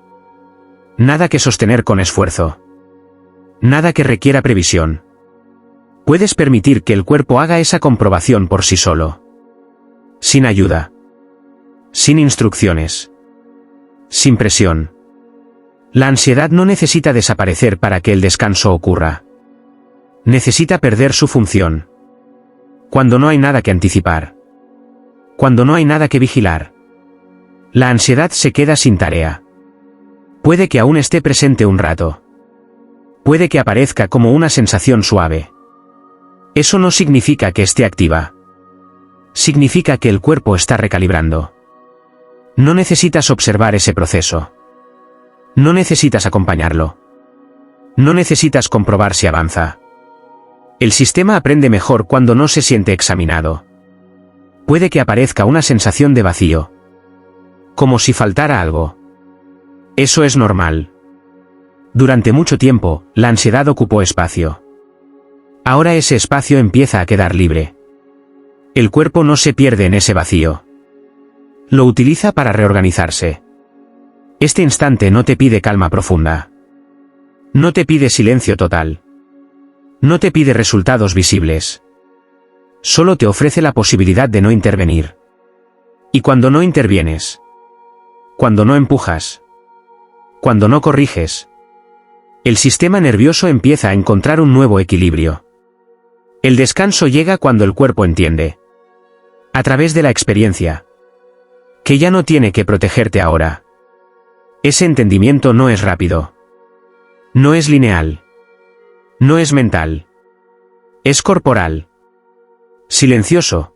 Nada que sostener con esfuerzo. Nada que requiera previsión. Puedes permitir que el cuerpo haga esa comprobación por sí solo. Sin ayuda. Sin instrucciones. Sin presión. La ansiedad no necesita desaparecer para que el descanso ocurra. Necesita perder su función. Cuando no hay nada que anticipar. Cuando no hay nada que vigilar. La ansiedad se queda sin tarea. Puede que aún esté presente un rato. Puede que aparezca como una sensación suave. Eso no significa que esté activa. Significa que el cuerpo está recalibrando. No necesitas observar ese proceso. No necesitas acompañarlo. No necesitas comprobar si avanza. El sistema aprende mejor cuando no se siente examinado. Puede que aparezca una sensación de vacío. Como si faltara algo. Eso es normal. Durante mucho tiempo, la ansiedad ocupó espacio. Ahora ese espacio empieza a quedar libre. El cuerpo no se pierde en ese vacío. Lo utiliza para reorganizarse. Este instante no te pide calma profunda. No te pide silencio total. No te pide resultados visibles. Solo te ofrece la posibilidad de no intervenir. Y cuando no intervienes, cuando no empujas, Cuando no corriges, el sistema nervioso empieza a encontrar un nuevo equilibrio. El descanso llega cuando el cuerpo entiende, a través de la experiencia, que ya no tiene que protegerte ahora. Ese entendimiento no es rápido. No es lineal. No es mental. Es corporal. Silencioso.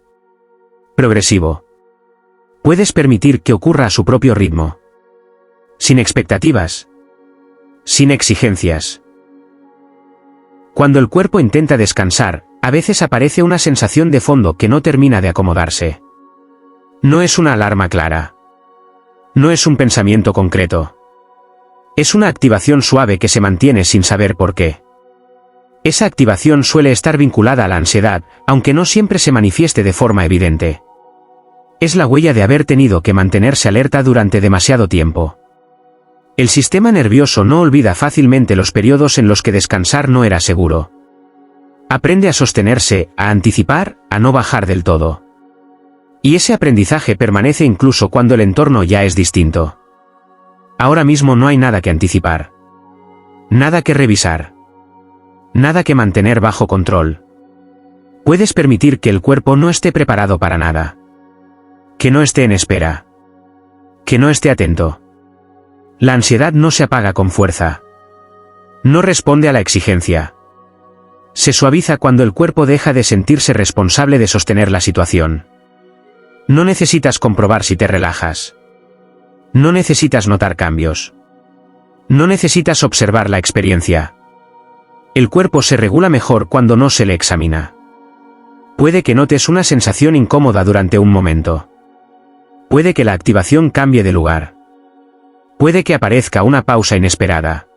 Progresivo. Puedes permitir que ocurra a su propio ritmo. Sin expectativas. Sin exigencias. Cuando el cuerpo intenta descansar, a veces aparece una sensación de fondo que no termina de acomodarse. No es una alarma clara. No es un pensamiento concreto. Es una activación suave que se mantiene sin saber por qué. Esa activación suele estar vinculada a la ansiedad, aunque no siempre se manifieste de forma evidente. Es la huella de haber tenido que mantenerse alerta durante demasiado tiempo. El sistema nervioso no olvida fácilmente los periodos en los que descansar no era seguro. Aprende a sostenerse, a anticipar, a no bajar del todo. Y ese aprendizaje permanece incluso cuando el entorno ya es distinto. Ahora mismo no hay nada que anticipar. Nada que revisar. Nada que mantener bajo control. Puedes permitir que el cuerpo no esté preparado para nada. Que no esté en espera. Que no esté atento. La ansiedad no se apaga con fuerza. No responde a la exigencia. Se suaviza cuando el cuerpo deja de sentirse responsable de sostener la situación. No necesitas comprobar si te relajas. No necesitas notar cambios. No necesitas observar la experiencia. El cuerpo se regula mejor cuando no se le examina. Puede que notes una sensación incómoda durante un momento. Puede que la activación cambie de lugar. Puede que aparezca una pausa inesperada.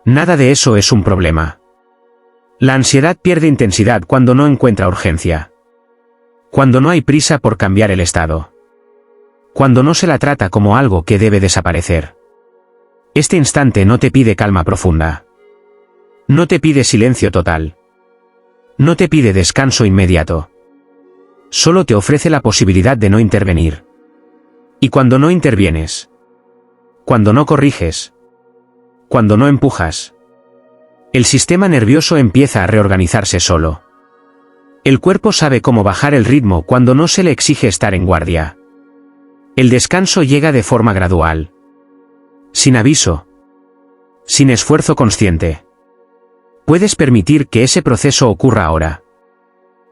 Nada de eso es un problema. La ansiedad pierde intensidad cuando no encuentra urgencia. Cuando no hay prisa por cambiar el estado. Cuando no se la trata como algo que debe desaparecer. Este instante no te pide calma profunda. No te pide silencio total. No te pide descanso inmediato. Solo te ofrece la posibilidad de no intervenir. Y cuando no intervienes, cuando no corriges, cuando no empujas, el sistema nervioso empieza a reorganizarse solo. El cuerpo sabe cómo bajar el ritmo cuando no se le exige estar en guardia. El descanso llega de forma gradual. Sin aviso. Sin esfuerzo consciente. Puedes permitir que ese proceso ocurra ahora.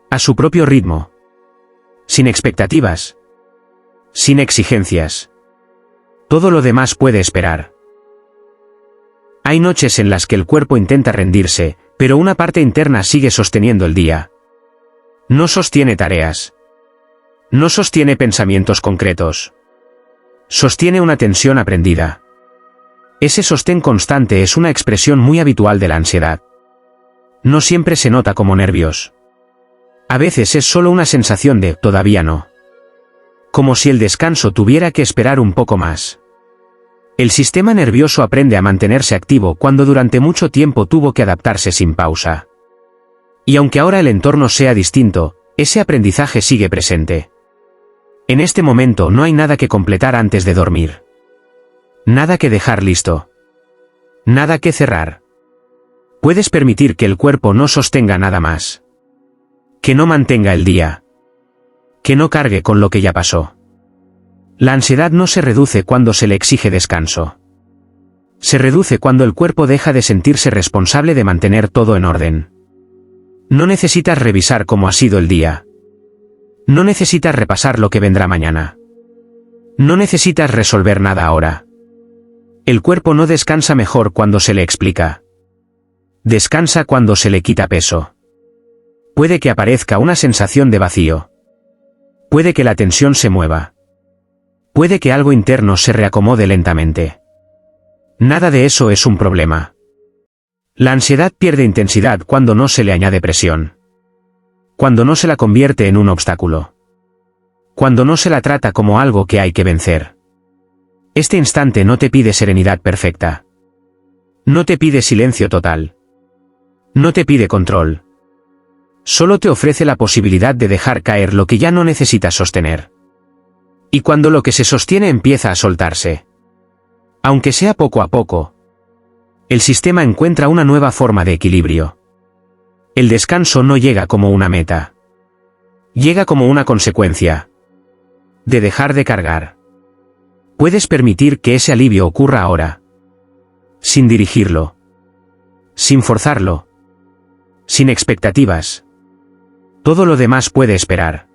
A su propio ritmo. Sin expectativas. Sin exigencias. Todo lo demás puede esperar. Hay noches en las que el cuerpo intenta rendirse, pero una parte interna sigue sosteniendo el día. No sostiene tareas. No sostiene pensamientos concretos. Sostiene una tensión aprendida. Ese sostén constante es una expresión muy habitual de la ansiedad. No siempre se nota como nervios. A veces es solo una sensación de todavía no. Como si el descanso tuviera que esperar un poco más. El sistema nervioso aprende a mantenerse activo cuando durante mucho tiempo tuvo que adaptarse sin pausa. Y aunque ahora el entorno sea distinto, ese aprendizaje sigue presente. En este momento no hay nada que completar antes de dormir. Nada que dejar listo. Nada que cerrar. Puedes permitir que el cuerpo no sostenga nada más. Que no mantenga el día. Que no cargue con lo que ya pasó. La ansiedad no se reduce cuando se le exige descanso. Se reduce cuando el cuerpo deja de sentirse responsable de mantener todo en orden. No necesitas revisar cómo ha sido el día. No necesitas repasar lo que vendrá mañana. No necesitas resolver nada ahora. El cuerpo no descansa mejor cuando se le explica. Descansa cuando se le quita peso. Puede que aparezca una sensación de vacío. Puede que la tensión se mueva. Puede que algo interno se reacomode lentamente. Nada de eso es un problema. La ansiedad pierde intensidad cuando no se le añade presión. Cuando no se la convierte en un obstáculo. Cuando no se la trata como algo que hay que vencer. Este instante no te pide serenidad perfecta. No te pide silencio total. No te pide control. Solo te ofrece la posibilidad de dejar caer lo que ya no necesitas sostener. Y cuando lo que se sostiene empieza a soltarse, Aunque sea poco a poco, el sistema encuentra una nueva forma de equilibrio. El descanso no llega como una meta. Llega como una consecuencia de dejar de cargar. Puedes permitir que ese alivio ocurra ahora, sin dirigirlo, sin forzarlo, sin expectativas. Todo lo demás puede esperar.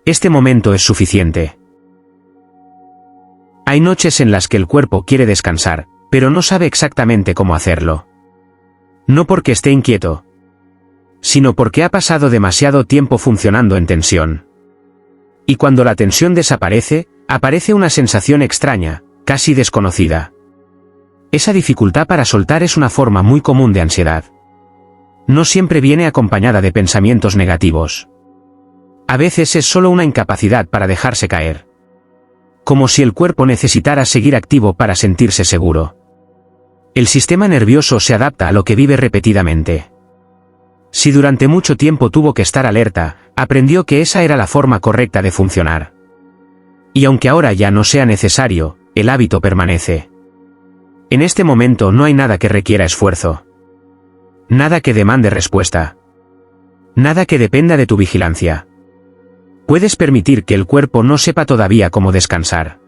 Este momento es suficiente. Hay noches en las que el cuerpo quiere descansar, pero no sabe exactamente cómo hacerlo. No porque esté inquieto, sino porque ha pasado demasiado tiempo funcionando en tensión. Y cuando la tensión desaparece, aparece una sensación extraña, casi desconocida. Esa dificultad para soltar es una forma muy común de ansiedad. No siempre viene acompañada de pensamientos negativos. A veces es solo una incapacidad para dejarse caer. Como si el cuerpo necesitara seguir activo para sentirse seguro. El sistema nervioso se adapta a lo que vive repetidamente. Si durante mucho tiempo tuvo que estar alerta, aprendió que esa era la forma correcta de funcionar. Y aunque ahora ya no sea necesario, el hábito permanece. En este momento no hay nada que requiera esfuerzo. Nada que demande respuesta. Nada que dependa de tu vigilancia. Puedes permitir que el cuerpo no sepa todavía cómo descansar.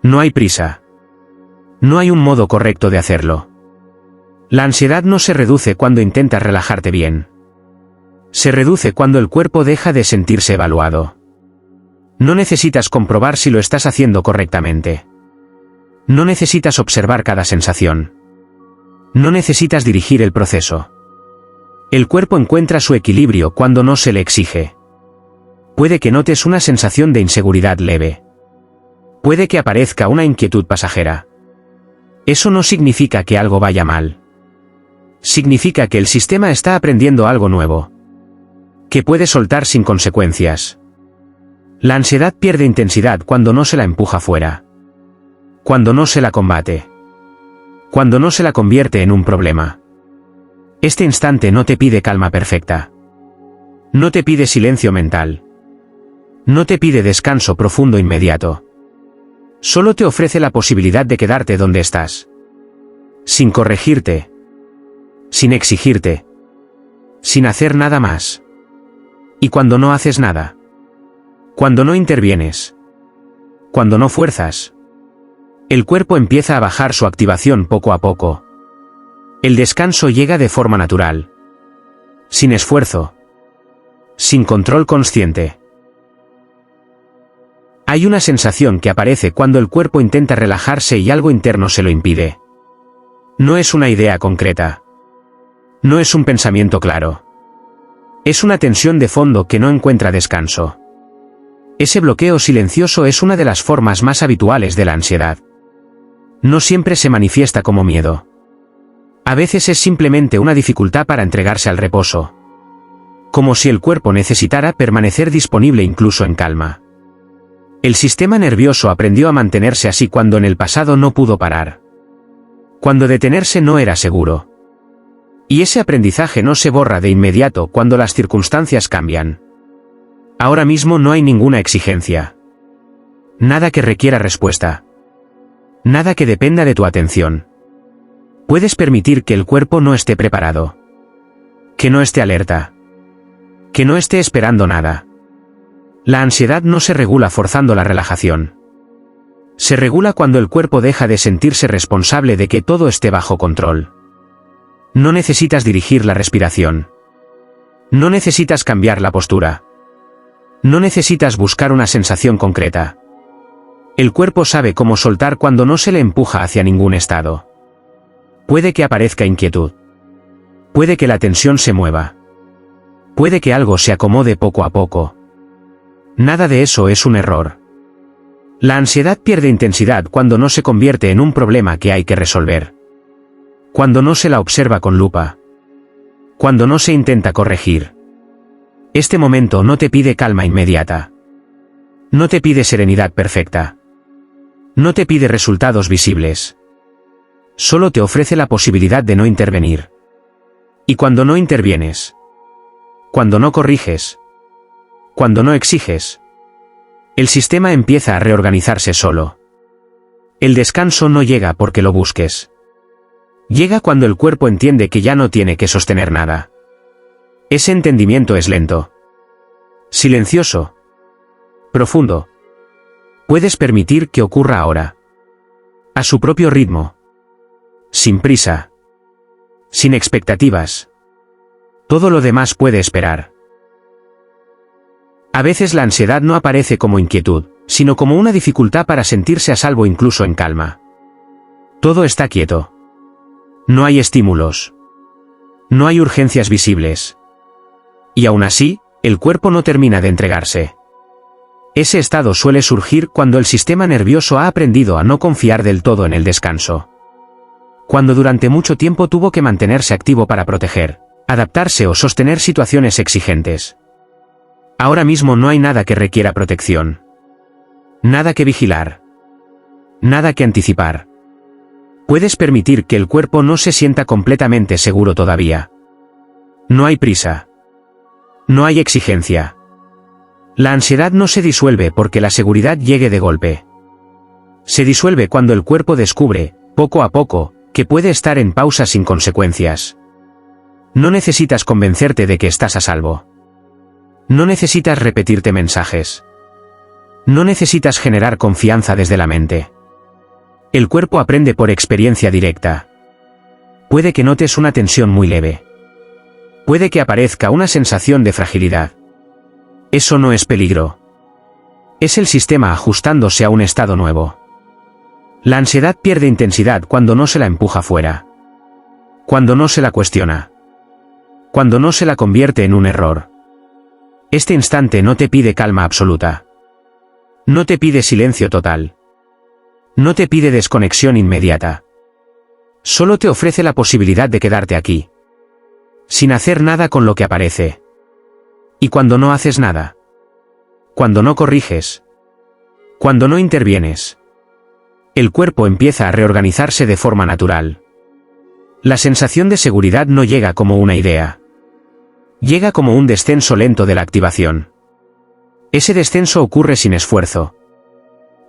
No hay prisa. No hay un modo correcto de hacerlo. La ansiedad no se reduce cuando intentas relajarte bien. Se reduce cuando el cuerpo deja de sentirse evaluado. No necesitas comprobar si lo estás haciendo correctamente. No necesitas observar cada sensación. No necesitas dirigir el proceso. El cuerpo encuentra su equilibrio cuando no se le exige. Puede que notes una sensación de inseguridad leve. Puede que aparezca una inquietud pasajera. Eso no significa que algo vaya mal. Significa que el sistema está aprendiendo algo nuevo. Que puede soltar sin consecuencias. La ansiedad pierde intensidad cuando no se la empuja fuera. Cuando no se la combate. Cuando no se la convierte en un problema. Este instante no te pide calma perfecta. No te pide silencio mental. No te pide descanso profundo inmediato. Solo te ofrece la posibilidad de quedarte donde estás. Sin corregirte. Sin exigirte. Sin hacer nada más. Y cuando no haces nada. Cuando no intervienes. Cuando no fuerzas. El cuerpo empieza a bajar su activación poco a poco. El descanso llega de forma natural. Sin esfuerzo. Sin control consciente. Hay una sensación que aparece cuando el cuerpo intenta relajarse y algo interno se lo impide. No es una idea concreta. No es un pensamiento claro. Es una tensión de fondo que no encuentra descanso. Ese bloqueo silencioso es una de las formas más habituales de la ansiedad. No siempre se manifiesta como miedo. A veces es simplemente una dificultad para entregarse al reposo. Como si el cuerpo necesitara permanecer disponible incluso en calma. El sistema nervioso aprendió a mantenerse así cuando en el pasado no pudo parar. Cuando detenerse no era seguro. Y ese aprendizaje no se borra de inmediato cuando las circunstancias cambian. Ahora mismo no hay ninguna exigencia. Nada que requiera respuesta. Nada que dependa de tu atención. Puedes permitir que el cuerpo no esté preparado. Que no esté alerta. Que no esté esperando nada. La ansiedad no se regula forzando la relajación. Se regula cuando el cuerpo deja de sentirse responsable de que todo esté bajo control. No necesitas dirigir la respiración. No necesitas cambiar la postura. No necesitas buscar una sensación concreta. El cuerpo sabe cómo soltar cuando no se le empuja hacia ningún estado. Puede que aparezca inquietud. Puede que la tensión se mueva. Puede que algo se acomode poco a poco. Nada de eso es un error. La ansiedad pierde intensidad cuando no se convierte en un problema que hay que resolver. Cuando no se la observa con lupa. Cuando no se intenta corregir. Este momento no te pide calma inmediata. No te pide serenidad perfecta. No te pide resultados visibles. Solo te ofrece la posibilidad de no intervenir. Y cuando no intervienes. Cuando no corriges. Cuando no exiges. El sistema empieza a reorganizarse solo. El descanso no llega porque lo busques. Llega cuando el cuerpo entiende que ya no tiene que sostener nada. Ese entendimiento es lento, silencioso, profundo. Puedes permitir que ocurra ahora, a su propio ritmo, sin prisa, sin expectativas. Todo lo demás puede esperar. A veces la ansiedad no aparece como inquietud, sino como una dificultad para sentirse a salvo incluso en calma. Todo está quieto. No hay estímulos. No hay urgencias visibles. Y aún así, el cuerpo no termina de entregarse. Ese estado suele surgir cuando el sistema nervioso ha aprendido a no confiar del todo en el descanso. Cuando durante mucho tiempo tuvo que mantenerse activo para proteger, adaptarse o sostener situaciones exigentes. Ahora mismo no hay nada que requiera protección. Nada que vigilar. Nada que anticipar. Puedes permitir que el cuerpo no se sienta completamente seguro todavía. No hay prisa. No hay exigencia. La ansiedad no se disuelve porque la seguridad llegue de golpe. Se disuelve cuando el cuerpo descubre, poco a poco, que puede estar en pausa sin consecuencias. No necesitas convencerte de que estás a salvo. No necesitas repetirte mensajes. No necesitas generar confianza desde la mente. El cuerpo aprende por experiencia directa. Puede que notes una tensión muy leve. Puede que aparezca una sensación de fragilidad. Eso no es peligro. Es el sistema ajustándose a un estado nuevo. La ansiedad pierde intensidad cuando no se la empuja fuera. Cuando no se la cuestiona. Cuando no se la convierte en un error. Este instante no te pide calma absoluta. No te pide silencio total. No te pide desconexión inmediata. Solo te ofrece la posibilidad de quedarte aquí. Sin hacer nada con lo que aparece. Y cuando no haces nada. Cuando no corriges. Cuando no intervienes. El cuerpo empieza a reorganizarse de forma natural. La sensación de seguridad no llega como una idea. Llega como un descenso lento de la activación. Ese descenso ocurre sin esfuerzo.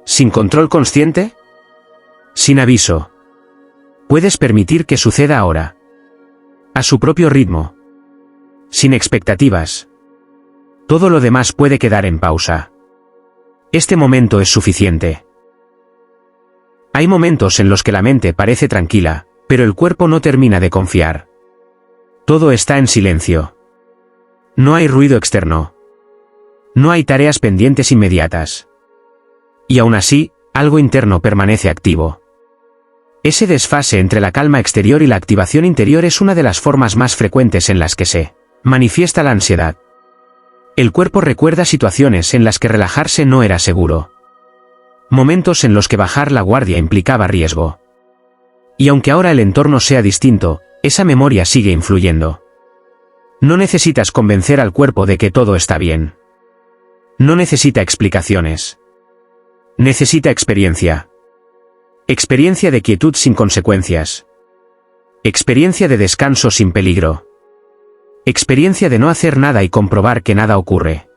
¿Sin control consciente? Sin aviso. Puedes permitir que suceda ahora. A su propio ritmo. Sin expectativas. Todo lo demás puede quedar en pausa. Este momento es suficiente. Hay momentos en los que la mente parece tranquila, pero el cuerpo no termina de confiar. Todo está en silencio. No hay ruido externo. No hay tareas pendientes inmediatas. Y aún así, algo interno permanece activo. Ese desfase entre la calma exterior y la activación interior es una de las formas más frecuentes en las que se manifiesta la ansiedad. El cuerpo recuerda situaciones en las que relajarse no era seguro. Momentos en los que bajar la guardia implicaba riesgo. Y aunque ahora el entorno sea distinto, esa memoria sigue influyendo. No necesitas convencer al cuerpo de que todo está bien. No necesita explicaciones. Necesita experiencia. Experiencia de quietud sin consecuencias. Experiencia de descanso sin peligro. Experiencia de no hacer nada y comprobar que nada ocurre.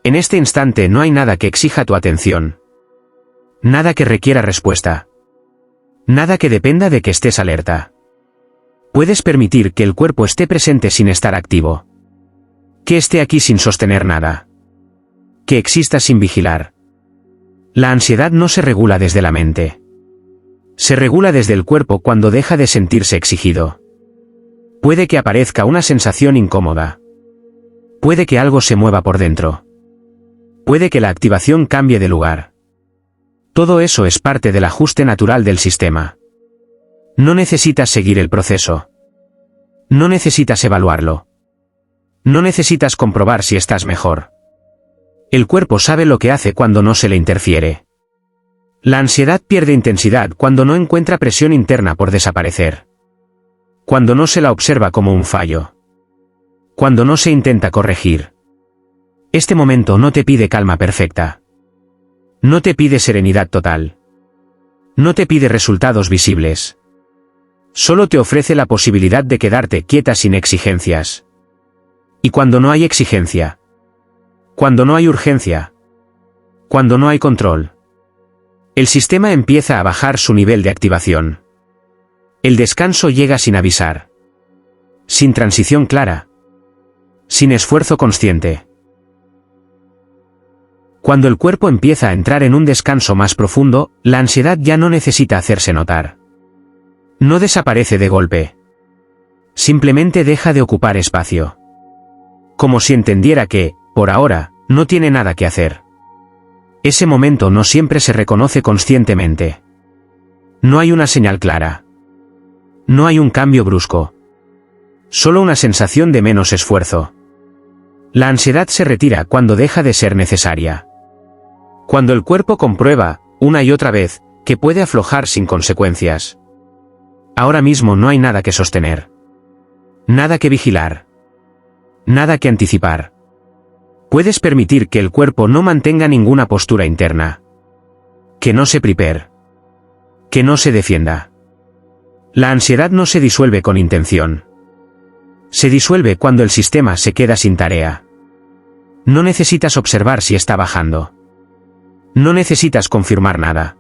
En este instante no hay nada que exija tu atención. Nada que requiera respuesta. Nada que dependa de que estés alerta. Puedes permitir que el cuerpo esté presente sin estar activo. Que esté aquí sin sostener nada. Que exista sin vigilar. La ansiedad no se regula desde la mente. Se regula desde el cuerpo cuando deja de sentirse exigido. Puede que aparezca una sensación incómoda. Puede que algo se mueva por dentro. Puede que la activación cambie de lugar. Todo eso es parte del ajuste natural del sistema. No necesitas seguir el proceso. No necesitas evaluarlo. No necesitas comprobar si estás mejor. El cuerpo sabe lo que hace cuando no se le interfiere. La ansiedad pierde intensidad cuando no encuentra presión interna por desaparecer. Cuando no se la observa como un fallo. Cuando no se intenta corregir. Este momento no te pide calma perfecta. No te pide serenidad total. No te pide resultados visibles. Solo te ofrece la posibilidad de quedarte quieta sin exigencias. Y cuando no hay exigencia. Cuando no hay urgencia. Cuando no hay control. El sistema empieza a bajar su nivel de activación. El descanso llega sin avisar. Sin transición clara. Sin esfuerzo consciente. Cuando el cuerpo empieza a entrar en un descanso más profundo, la ansiedad ya no necesita hacerse notar. No desaparece de golpe. Simplemente deja de ocupar espacio. Como si entendiera que, por ahora, no tiene nada que hacer. Ese momento no siempre se reconoce conscientemente. No hay una señal clara. No hay un cambio brusco. Solo una sensación de menos esfuerzo. La ansiedad se retira cuando deja de ser necesaria. Cuando el cuerpo comprueba, una y otra vez, que puede aflojar sin consecuencias. Ahora mismo no hay nada que sostener. Nada que vigilar. Nada que anticipar. Puedes permitir que el cuerpo no mantenga ninguna postura interna. Que no se prepare. Que no se defienda. La ansiedad no se disuelve con intención. Se disuelve cuando el sistema se queda sin tarea. No necesitas observar si está bajando. No necesitas confirmar nada.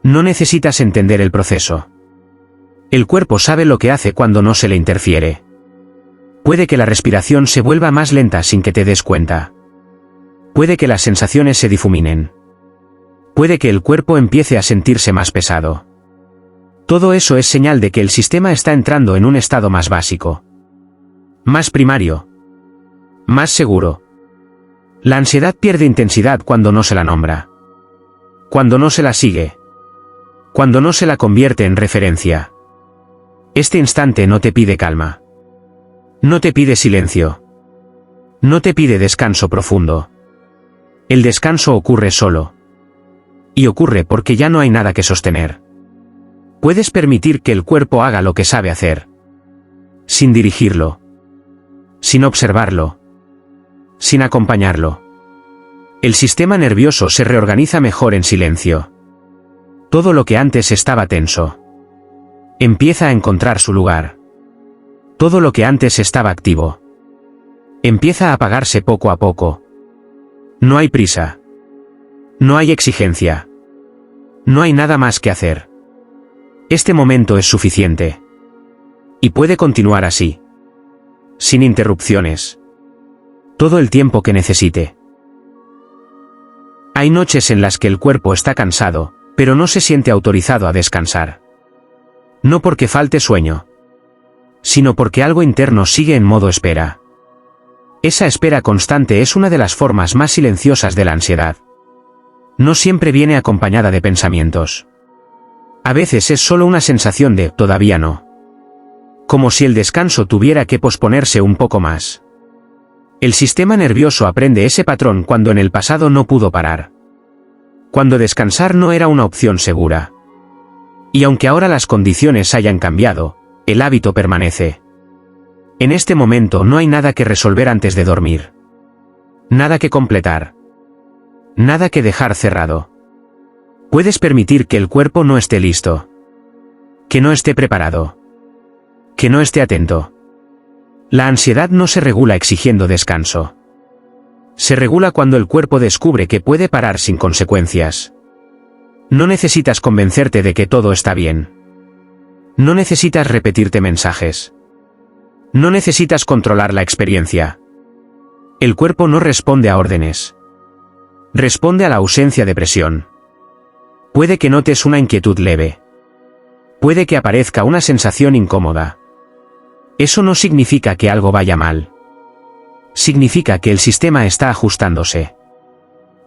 No necesitas entender el proceso. El cuerpo sabe lo que hace cuando no se le interfiere. Puede que la respiración se vuelva más lenta sin que te des cuenta. Puede que las sensaciones se difuminen. Puede que el cuerpo empiece a sentirse más pesado. Todo eso es señal de que el sistema está entrando en un estado más básico. Más primario. Más seguro. La ansiedad pierde intensidad cuando no se la nombra. Cuando no se la sigue. Cuando no se la convierte en referencia. Este instante no te pide calma. No te pide silencio. No te pide descanso profundo. El descanso ocurre solo. Y ocurre porque ya no hay nada que sostener. Puedes permitir que el cuerpo haga lo que sabe hacer. Sin dirigirlo. Sin observarlo. Sin acompañarlo. El sistema nervioso se reorganiza mejor en silencio. Todo lo que antes estaba tenso empieza a encontrar su lugar. Todo lo que antes estaba activo empieza a apagarse poco a poco. No hay prisa. No hay exigencia. No hay nada más que hacer. Este momento es suficiente. Y puede continuar así. Sin interrupciones. Todo el tiempo que necesite. Hay noches en las que el cuerpo está cansado, pero no se siente autorizado a descansar. No porque falte sueño, sino porque algo interno sigue en modo espera. Esa espera constante es una de las formas más silenciosas de la ansiedad. No siempre viene acompañada de pensamientos. A veces es solo una sensación de todavía no. Como si el descanso tuviera que posponerse un poco más. El sistema nervioso aprende ese patrón cuando en el pasado no pudo parar. Cuando descansar no era una opción segura. Y aunque ahora las condiciones hayan cambiado, el hábito permanece. En este momento no hay nada que resolver antes de dormir. Nada que completar. Nada que dejar cerrado. Puedes permitir que el cuerpo no esté listo. Que no esté preparado. Que no esté atento. La ansiedad no se regula exigiendo descanso. Se regula cuando el cuerpo descubre que puede parar sin consecuencias. No necesitas convencerte de que todo está bien. No necesitas repetirte mensajes. No necesitas controlar la experiencia. El cuerpo no responde a órdenes. Responde a la ausencia de presión. Puede que notes una inquietud leve. Puede que aparezca una sensación incómoda. Eso no significa que algo vaya mal. Significa que el sistema está ajustándose.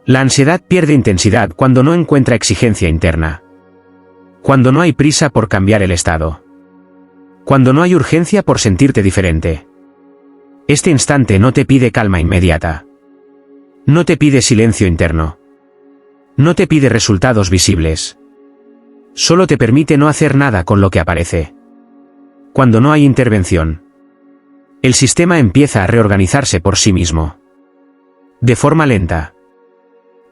La ansiedad pierde intensidad cuando no encuentra exigencia interna. Cuando no hay prisa por cambiar el estado. Cuando no hay urgencia por sentirte diferente. Este instante no te pide calma inmediata. No te pide silencio interno. No te pide resultados visibles. Solo te permite no hacer nada con lo que aparece. Cuando no hay intervención. El sistema empieza a reorganizarse por sí mismo. De forma lenta.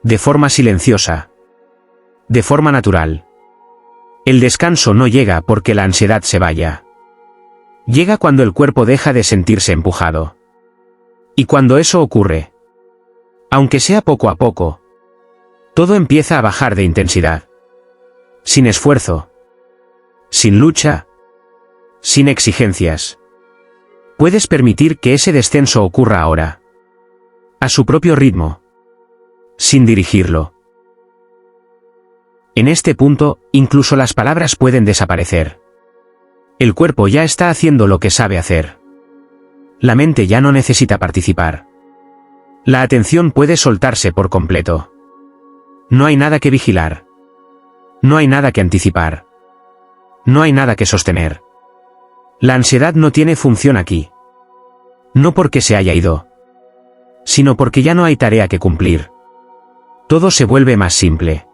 De forma silenciosa. De forma natural. El descanso no llega porque la ansiedad se vaya. Llega cuando el cuerpo deja de sentirse empujado. Y cuando eso ocurre, aunque sea poco a poco, Todo empieza a bajar de intensidad. Sin esfuerzo. Sin lucha. Sin exigencias. Puedes permitir que ese descenso ocurra ahora. A su propio ritmo. Sin dirigirlo. En este punto, incluso las palabras pueden desaparecer. El cuerpo ya está haciendo lo que sabe hacer. La mente ya no necesita participar. La atención puede soltarse por completo. No hay nada que vigilar. No hay nada que anticipar. No hay nada que sostener. La ansiedad no tiene función aquí. No porque se haya ido, sino porque ya no hay tarea que cumplir. Todo se vuelve más simple.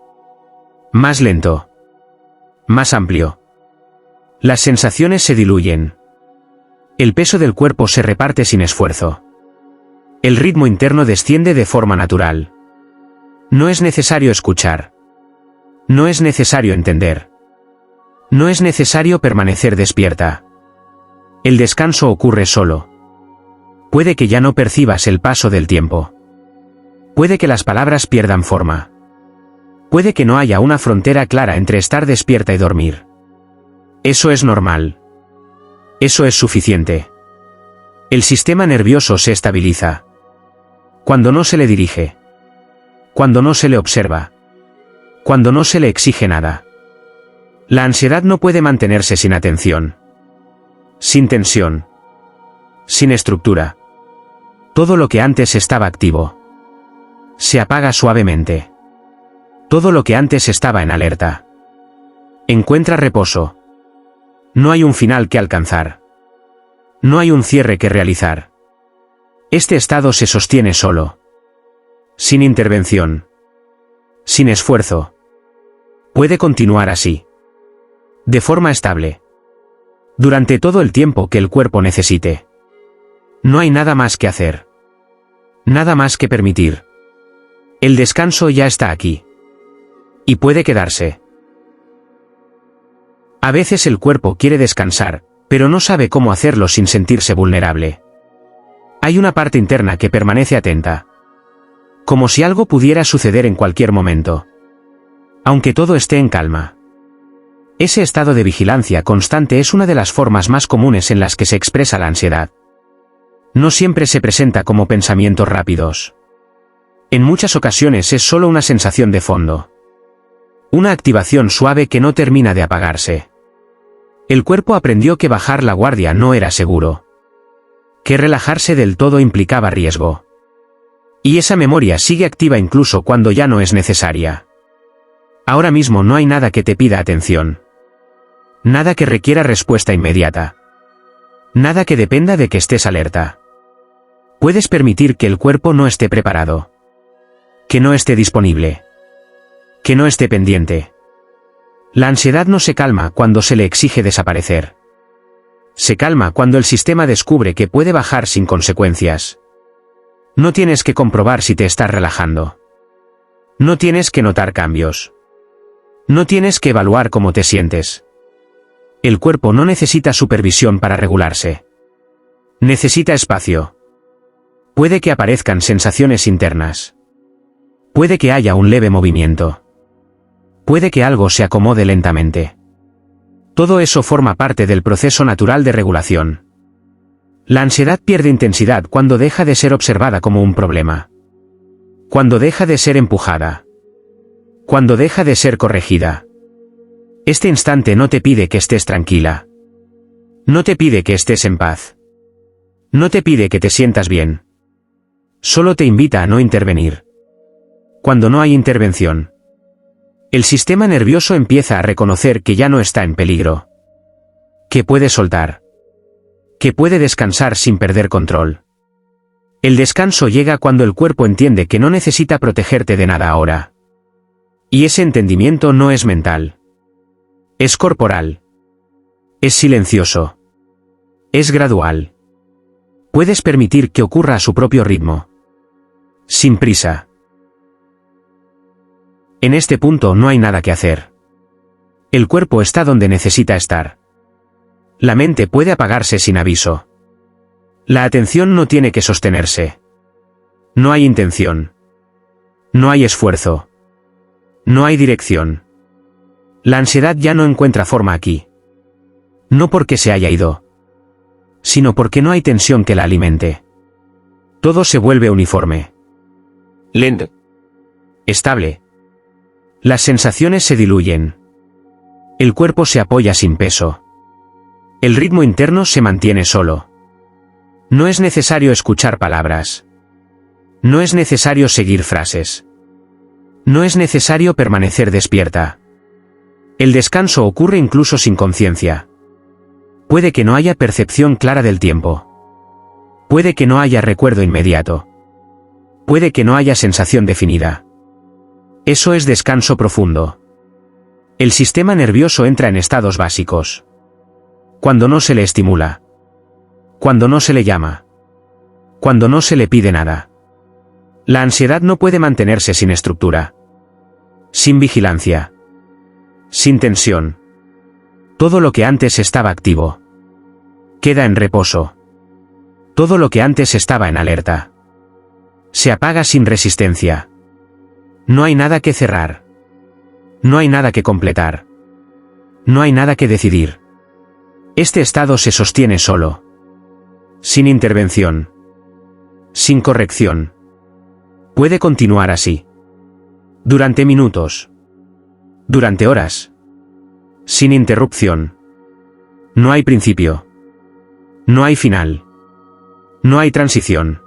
Más lento. Más amplio. Las sensaciones se diluyen. El peso del cuerpo se reparte sin esfuerzo. El ritmo interno desciende de forma natural. No es necesario escuchar. No es necesario entender. No es necesario permanecer despierta. El descanso ocurre solo. Puede que ya no percibas el paso del tiempo. Puede que las palabras pierdan forma. Puede que no haya una frontera clara entre estar despierta y dormir. Eso es normal. Eso es suficiente. El sistema nervioso se estabiliza. Cuando no se le dirige. Cuando no se le observa. Cuando no se le exige nada. La ansiedad no puede mantenerse sin atención. Sin tensión. Sin estructura. Todo lo que antes estaba activo se apaga suavemente. Todo lo que antes estaba en alerta encuentra reposo. No hay un final que alcanzar. No hay un cierre que realizar. Este estado se sostiene solo. Sin intervención. Sin esfuerzo. Puede continuar así. De forma estable. Durante todo el tiempo que el cuerpo necesite. No hay nada más que hacer. Nada más que permitir. El descanso ya está aquí. Y puede quedarse. A veces el cuerpo quiere descansar, pero no sabe cómo hacerlo sin sentirse vulnerable. Hay una parte interna que permanece atenta. Como si algo pudiera suceder en cualquier momento. Aunque todo esté en calma. Ese estado de vigilancia constante es una de las formas más comunes en las que se expresa la ansiedad. No siempre se presenta como pensamientos rápidos. En muchas ocasiones es solo una sensación de fondo. Una activación suave que no termina de apagarse. El cuerpo aprendió que bajar la guardia no era seguro. Que relajarse del todo implicaba riesgo. Y esa memoria sigue activa incluso cuando ya no es necesaria. Ahora mismo no hay nada que te pida atención. Nada que requiera respuesta inmediata. Nada que dependa de que estés alerta. Puedes permitir que el cuerpo no esté preparado. Que no esté disponible. Que no esté pendiente. La ansiedad no se calma cuando se le exige desaparecer. Se calma cuando el sistema descubre que puede bajar sin consecuencias. No tienes que comprobar si te estás relajando. No tienes que notar cambios. No tienes que evaluar cómo te sientes. El cuerpo no necesita supervisión para regularse. Necesita espacio. Puede que aparezcan sensaciones internas. Puede que haya un leve movimiento. Puede que algo se acomode lentamente. Todo eso forma parte del proceso natural de regulación. La ansiedad pierde intensidad cuando deja de ser observada como un problema. Cuando deja de ser empujada. Cuando deja de ser corregida. Este instante no te pide que estés tranquila. No te pide que estés en paz. No te pide que te sientas bien. Solo te invita a no intervenir. Cuando no hay intervención, el sistema nervioso empieza a reconocer que ya no está en peligro. Que puede soltar. Que puede descansar sin perder control. El descanso llega cuando el cuerpo entiende que no necesita protegerte de nada ahora. Y ese entendimiento no es mental. Es corporal. Es silencioso. Es gradual. Puedes permitir que ocurra a su propio ritmo. Sin prisa. En este punto no hay nada que hacer. El cuerpo está donde necesita estar. La mente puede apagarse sin aviso. La atención no tiene que sostenerse. No hay intención. No hay esfuerzo. No hay dirección. La ansiedad ya no encuentra forma aquí. No porque se haya ido, sino porque no hay tensión que la alimente. Todo se vuelve uniforme. Lento. Estable. Las sensaciones se diluyen. El cuerpo se apoya sin peso. El ritmo interno se mantiene solo. No es necesario escuchar palabras. No es necesario seguir frases. No es necesario permanecer despierta. El descanso ocurre incluso sin conciencia. Puede que no haya percepción clara del tiempo. Puede que no haya recuerdo inmediato. Puede que no haya sensación definida. Eso es descanso profundo. El sistema nervioso entra en estados básicos. Cuando no se le estimula. Cuando no se le llama. Cuando no se le pide nada. La ansiedad no puede mantenerse sin estructura. Sin vigilancia. Sin tensión. Todo lo que antes estaba activo queda en reposo. Todo lo que antes estaba en alerta se apaga sin resistencia. No hay nada que cerrar. No hay nada que completar. No hay nada que decidir. Este estado se sostiene solo. Sin intervención. Sin corrección. Puede continuar así. Durante minutos. Durante horas. Sin interrupción. No hay principio. No hay final. No hay transición.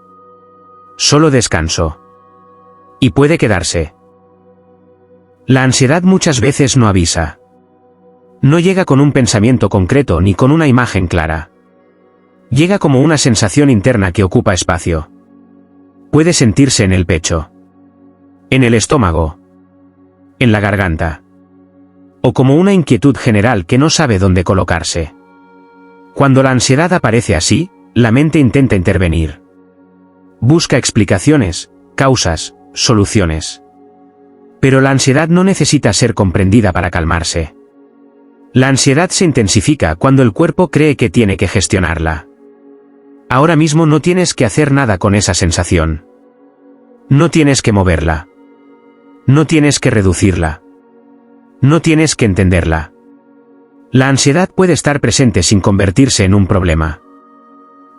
Solo descanso. Y puede quedarse. La ansiedad muchas veces no avisa. No llega con un pensamiento concreto ni con una imagen clara. Llega como una sensación interna que ocupa espacio. Puede sentirse en el pecho. En el estómago. En la garganta. O como una inquietud general que no sabe dónde colocarse. Cuando la ansiedad aparece así, la mente intenta intervenir. Busca explicaciones, causas, soluciones. Pero la ansiedad no necesita ser comprendida para calmarse. La ansiedad se intensifica cuando el cuerpo cree que tiene que gestionarla. Ahora mismo no tienes que hacer nada con esa sensación. No tienes que moverla. No tienes que reducirla. No tienes que entenderla. La ansiedad puede estar presente sin convertirse en un problema.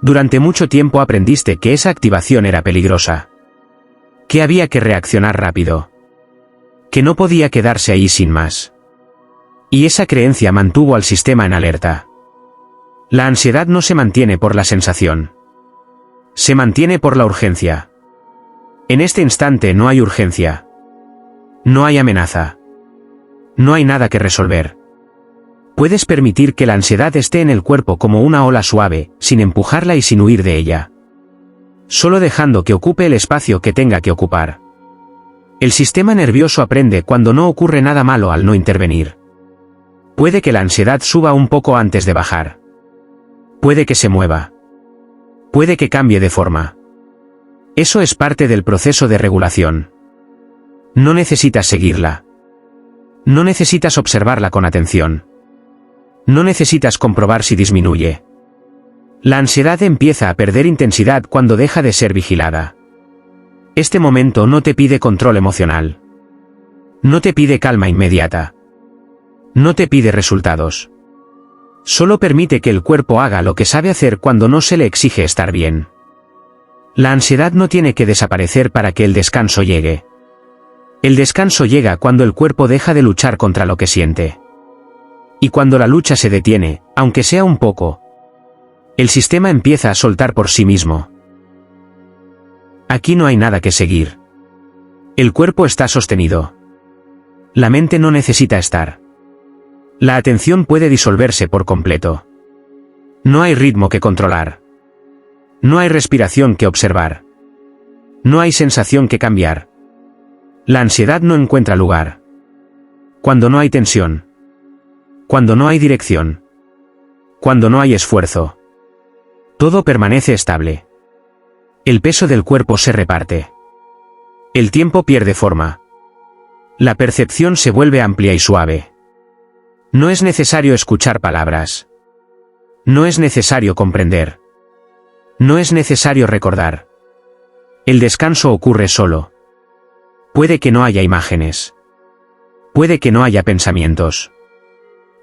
Durante mucho tiempo aprendiste que esa activación era peligrosa. Que había que reaccionar rápido. Que no podía quedarse ahí sin más. Y esa creencia mantuvo al sistema en alerta. La ansiedad no se mantiene por la sensación. Se mantiene por la urgencia. En este instante no hay urgencia. No hay amenaza. No hay nada que resolver. Puedes permitir que la ansiedad esté en el cuerpo como una ola suave, sin empujarla y sin huir de ella. Solo dejando que ocupe el espacio que tenga que ocupar. El sistema nervioso aprende cuando no ocurre nada malo al no intervenir. Puede que la ansiedad suba un poco antes de bajar. Puede que se mueva. Puede que cambie de forma. Eso es parte del proceso de regulación. No necesitas seguirla. No necesitas observarla con atención. No necesitas comprobar si disminuye. La ansiedad empieza a perder intensidad cuando deja de ser vigilada. Este momento no te pide control emocional. No te pide calma inmediata. No te pide resultados. Solo permite que el cuerpo haga lo que sabe hacer cuando no se le exige estar bien. La ansiedad no tiene que desaparecer para que el descanso llegue. El descanso llega cuando el cuerpo deja de luchar contra lo que siente. Y cuando la lucha se detiene, aunque sea un poco, el sistema empieza a soltar por sí mismo. Aquí no hay nada que seguir. El cuerpo está sostenido. La mente no necesita estar. La atención puede disolverse por completo. No hay ritmo que controlar. No hay respiración que observar. No hay sensación que cambiar. La ansiedad no encuentra lugar. Cuando no hay tensión. Cuando no hay dirección. Cuando no hay esfuerzo. Todo permanece estable. El peso del cuerpo se reparte. El tiempo pierde forma. La percepción se vuelve amplia y suave. No es necesario escuchar palabras. No es necesario comprender. No es necesario recordar. El descanso ocurre solo. Puede que no haya imágenes. Puede que no haya pensamientos.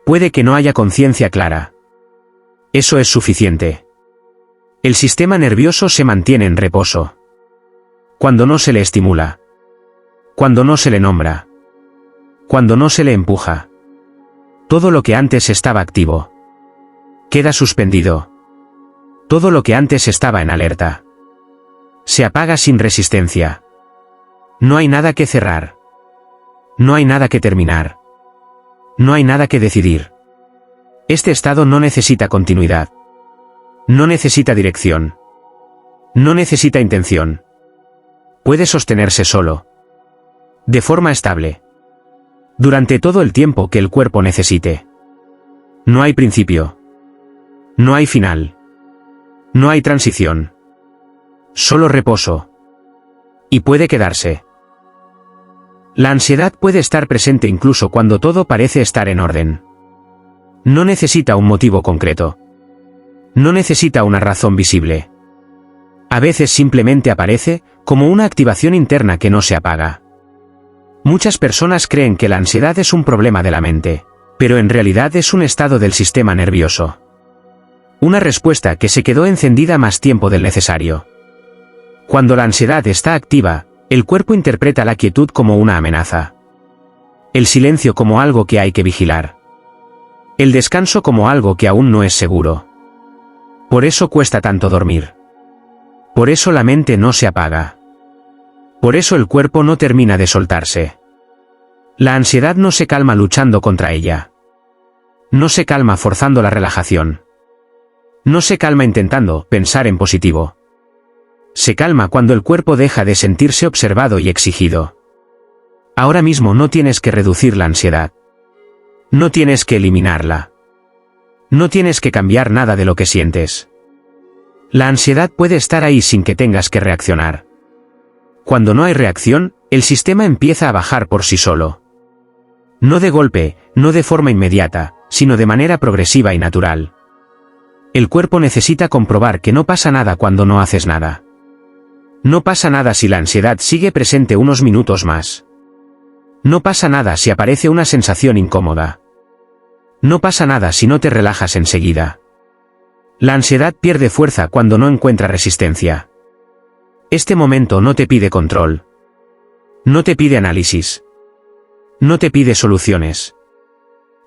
Puede que no haya conciencia clara. Eso es suficiente. El sistema nervioso se mantiene en reposo. Cuando no se le estimula. Cuando no se le nombra. Cuando no se le empuja. Todo lo que antes estaba activo queda suspendido. Todo lo que antes estaba en alerta se apaga sin resistencia. No hay nada que cerrar. No hay nada que terminar. No hay nada que decidir. Este estado no necesita continuidad. No necesita dirección. No necesita intención. Puede sostenerse solo. De forma estable. Durante todo el tiempo que el cuerpo necesite. No hay principio. No hay final. No hay transición. Solo reposo. Y puede quedarse. La ansiedad puede estar presente incluso cuando todo parece estar en orden. No necesita un motivo concreto. No necesita una razón visible. A veces simplemente aparece, como una activación interna que no se apaga. Muchas personas creen que la ansiedad es un problema de la mente, pero en realidad es un estado del sistema nervioso. Una respuesta que se quedó encendida más tiempo del necesario. Cuando la ansiedad está activa, el cuerpo interpreta la quietud como una amenaza. El silencio como algo que hay que vigilar. El descanso como algo que aún no es seguro. Por eso cuesta tanto dormir. Por eso la mente no se apaga. Por eso el cuerpo no termina de soltarse. La ansiedad no se calma luchando contra ella. No se calma forzando la relajación. No se calma intentando pensar en positivo. Se calma cuando el cuerpo deja de sentirse observado y exigido. Ahora mismo no tienes que reducir la ansiedad. No tienes que eliminarla. No tienes que cambiar nada de lo que sientes. La ansiedad puede estar ahí sin que tengas que reaccionar. Cuando no hay reacción, el sistema empieza a bajar por sí solo. No de golpe, no de forma inmediata, sino de manera progresiva y natural. El cuerpo necesita comprobar que no pasa nada cuando no haces nada. No pasa nada si la ansiedad sigue presente unos minutos más. No pasa nada si aparece una sensación incómoda. No pasa nada si no te relajas enseguida. La ansiedad pierde fuerza cuando no encuentra resistencia. Este momento no te pide control. No te pide análisis. No te pide soluciones.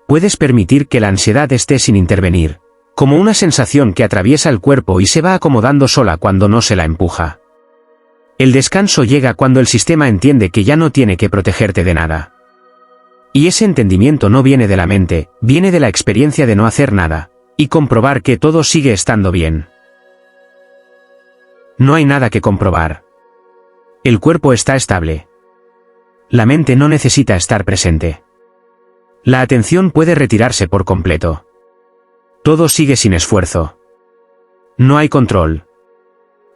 Puedes permitir que la ansiedad esté sin intervenir, como una sensación que atraviesa el cuerpo y se va acomodando sola cuando no se la empuja. El descanso llega cuando el sistema entiende que ya no tiene que protegerte de nada. Y ese entendimiento no viene de la mente, viene de la experiencia de no hacer nada, y comprobar que todo sigue estando bien. No hay nada que comprobar. El cuerpo está estable. La mente no necesita estar presente. La atención puede retirarse por completo. Todo sigue sin esfuerzo. No hay control.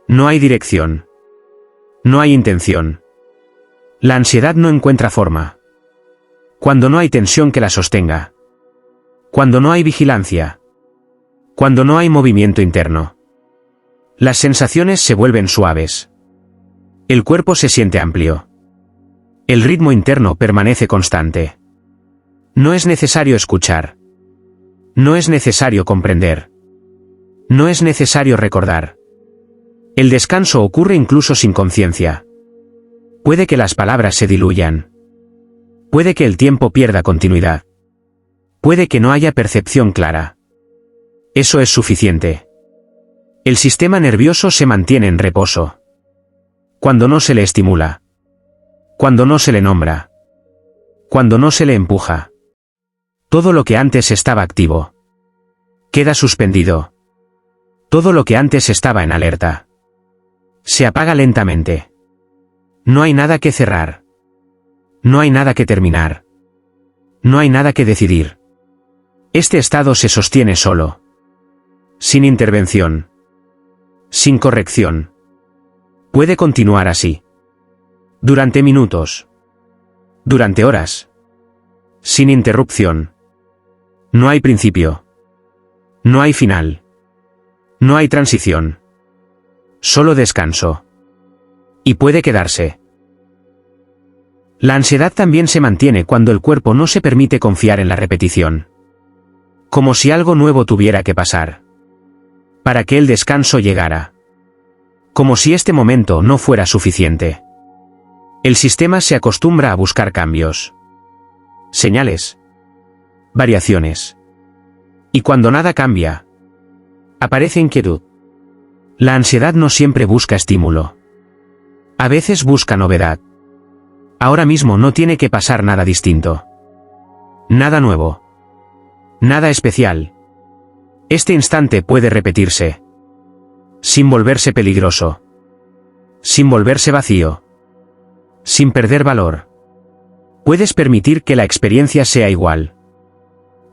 No hay dirección. No hay intención. La ansiedad no encuentra forma. Cuando no hay tensión que la sostenga. Cuando no hay vigilancia. Cuando no hay movimiento interno. Las sensaciones se vuelven suaves. El cuerpo se siente amplio. El ritmo interno permanece constante. No es necesario escuchar. No es necesario comprender. No es necesario recordar. El descanso ocurre incluso sin conciencia. Puede que las palabras se diluyan. Puede que el tiempo pierda continuidad. Puede que no haya percepción clara. Eso es suficiente. El sistema nervioso se mantiene en reposo. Cuando no se le estimula. Cuando no se le nombra. Cuando no se le empuja. Todo lo que antes estaba activo queda suspendido. Todo lo que antes estaba en alerta se apaga lentamente. No hay nada que cerrar. No hay nada que terminar. No hay nada que decidir. Este estado se sostiene solo. Sin intervención. Sin corrección. Puede continuar así. Durante minutos. Durante horas. Sin interrupción. No hay principio. No hay final. No hay transición. Solo descanso. Y puede quedarse. La ansiedad también se mantiene cuando el cuerpo no se permite confiar en la repetición. Como si algo nuevo tuviera que pasar. Para que el descanso llegara. Como si este momento no fuera suficiente. El sistema se acostumbra a buscar cambios. Señales. Variaciones. Y cuando nada cambia, aparece inquietud. La ansiedad no siempre busca estímulo. A veces busca novedad. Ahora mismo no tiene que pasar nada distinto. Nada nuevo. Nada especial. Este instante puede repetirse. Sin volverse peligroso. Sin volverse vacío. Sin perder valor. Puedes permitir que la experiencia sea igual.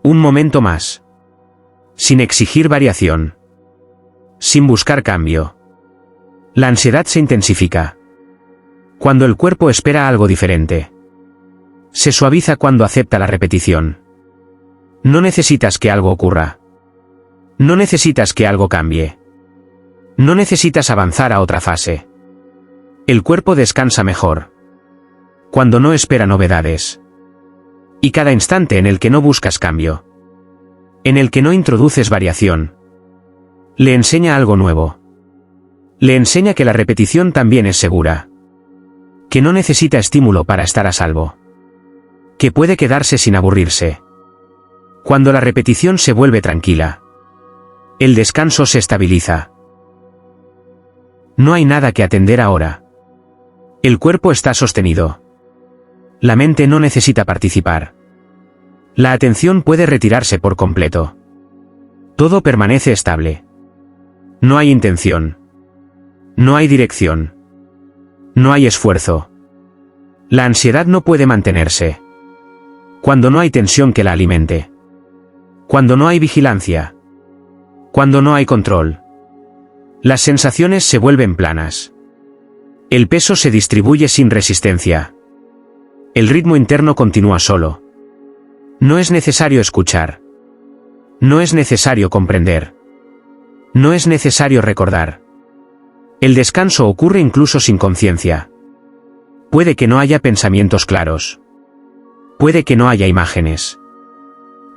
Un momento más. Sin exigir variación. Sin buscar cambio. La ansiedad se intensifica. Cuando el cuerpo espera algo diferente. Se suaviza cuando acepta la repetición. No necesitas que algo ocurra. No necesitas que algo cambie. No necesitas avanzar a otra fase. El cuerpo descansa mejor. Cuando no espera novedades. Y cada instante en el que no buscas cambio. En el que no introduces variación. Le enseña algo nuevo. Le enseña que la repetición también es segura. Que no necesita estímulo para estar a salvo. Que puede quedarse sin aburrirse. Cuando la repetición se vuelve tranquila. El descanso se estabiliza. No hay nada que atender ahora. El cuerpo está sostenido. La mente no necesita participar. La atención puede retirarse por completo. Todo permanece estable. No hay intención. No hay dirección. No hay esfuerzo. La ansiedad no puede mantenerse. Cuando no hay tensión que la alimente. Cuando no hay vigilancia. Cuando no hay control. Las sensaciones se vuelven planas. El peso se distribuye sin resistencia. El ritmo interno continúa solo. No es necesario escuchar. No es necesario comprender. No es necesario recordar. El descanso ocurre incluso sin conciencia. Puede que no haya pensamientos claros. Puede que no haya imágenes.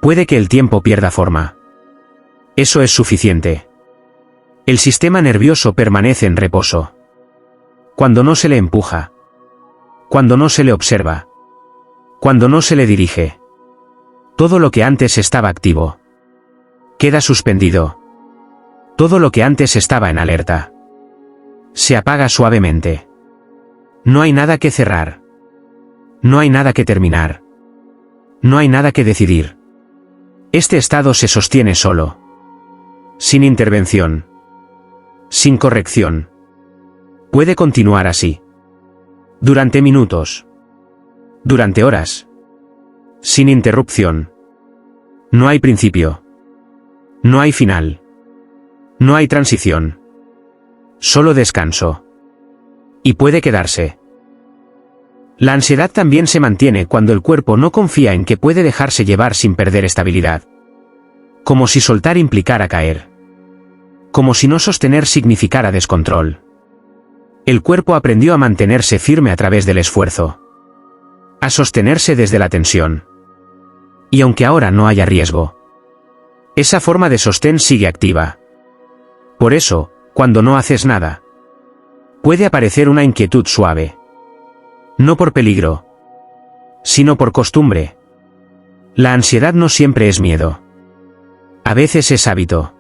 Puede que el tiempo pierda forma. Eso es suficiente. El sistema nervioso permanece en reposo. Cuando no se le empuja. Cuando no se le observa. Cuando no se le dirige. Todo lo que antes estaba activo. Queda suspendido. Todo lo que antes estaba en alerta. Se apaga suavemente. No hay nada que cerrar. No hay nada que terminar. No hay nada que decidir. Este estado se sostiene solo. Sin intervención. Sin corrección. Puede continuar así. Durante minutos. Durante horas. Sin interrupción. No hay principio. No hay final. No hay transición. Solo descanso. Y puede quedarse. La ansiedad también se mantiene cuando el cuerpo no confía en que puede dejarse llevar sin perder estabilidad. Como si soltar implicara caer. Como si no sostener significara descontrol. El cuerpo aprendió a mantenerse firme a través del esfuerzo. A sostenerse desde la tensión. Y aunque ahora no haya riesgo, esa forma de sostén sigue activa. Por eso, cuando no haces nada, puede aparecer una inquietud suave. No por peligro, sino por costumbre. La ansiedad no siempre es miedo. A veces es hábito.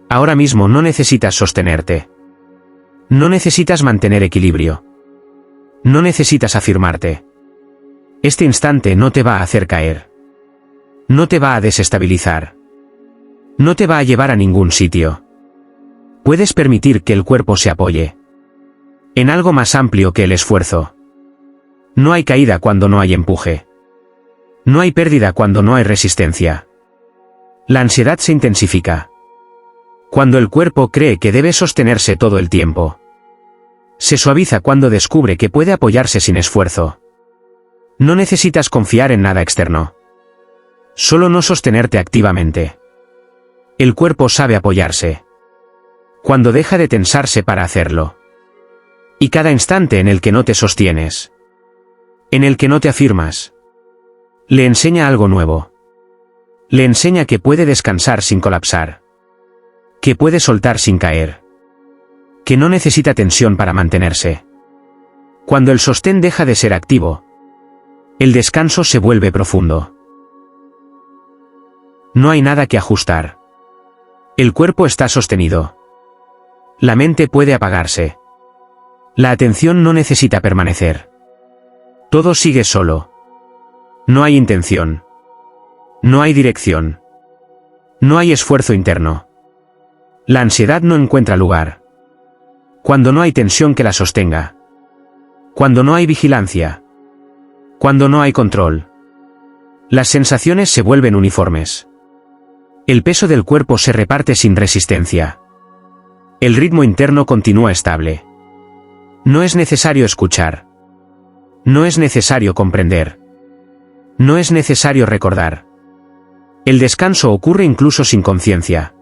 Ahora mismo no necesitas sostenerte. No necesitas mantener equilibrio. No necesitas afirmarte. Este instante no te va a hacer caer. No te va a desestabilizar. No te va a llevar a ningún sitio. Puedes permitir que el cuerpo se apoye en algo más amplio que el esfuerzo. No hay caída cuando no hay empuje. No hay pérdida cuando no hay resistencia. La ansiedad se intensifica cuando el cuerpo cree que debe sostenerse todo el tiempo. Se suaviza cuando descubre que puede apoyarse sin esfuerzo. No necesitas confiar en nada externo. Solo no sostenerte activamente. El cuerpo sabe apoyarse cuando deja de tensarse para hacerlo. Y cada instante en el que no te sostienes, en el que no te afirmas. Le enseña algo nuevo. Le enseña que puede descansar sin colapsar. Que puede soltar sin caer. Que no necesita tensión para mantenerse. Cuando el sostén deja de ser activo, el descanso se vuelve profundo. No hay nada que ajustar. El cuerpo está sostenido. La mente puede apagarse. La atención no necesita permanecer. Todo sigue solo. No hay intención. No hay dirección. No hay esfuerzo interno. La ansiedad no encuentra lugar. Cuando no hay tensión que la sostenga. Cuando no hay vigilancia. Cuando no hay control. Las sensaciones se vuelven uniformes. El peso del cuerpo se reparte sin resistencia. El ritmo interno continúa estable. No es necesario escuchar. No es necesario comprender. No es necesario recordar. El descanso ocurre incluso sin conciencia.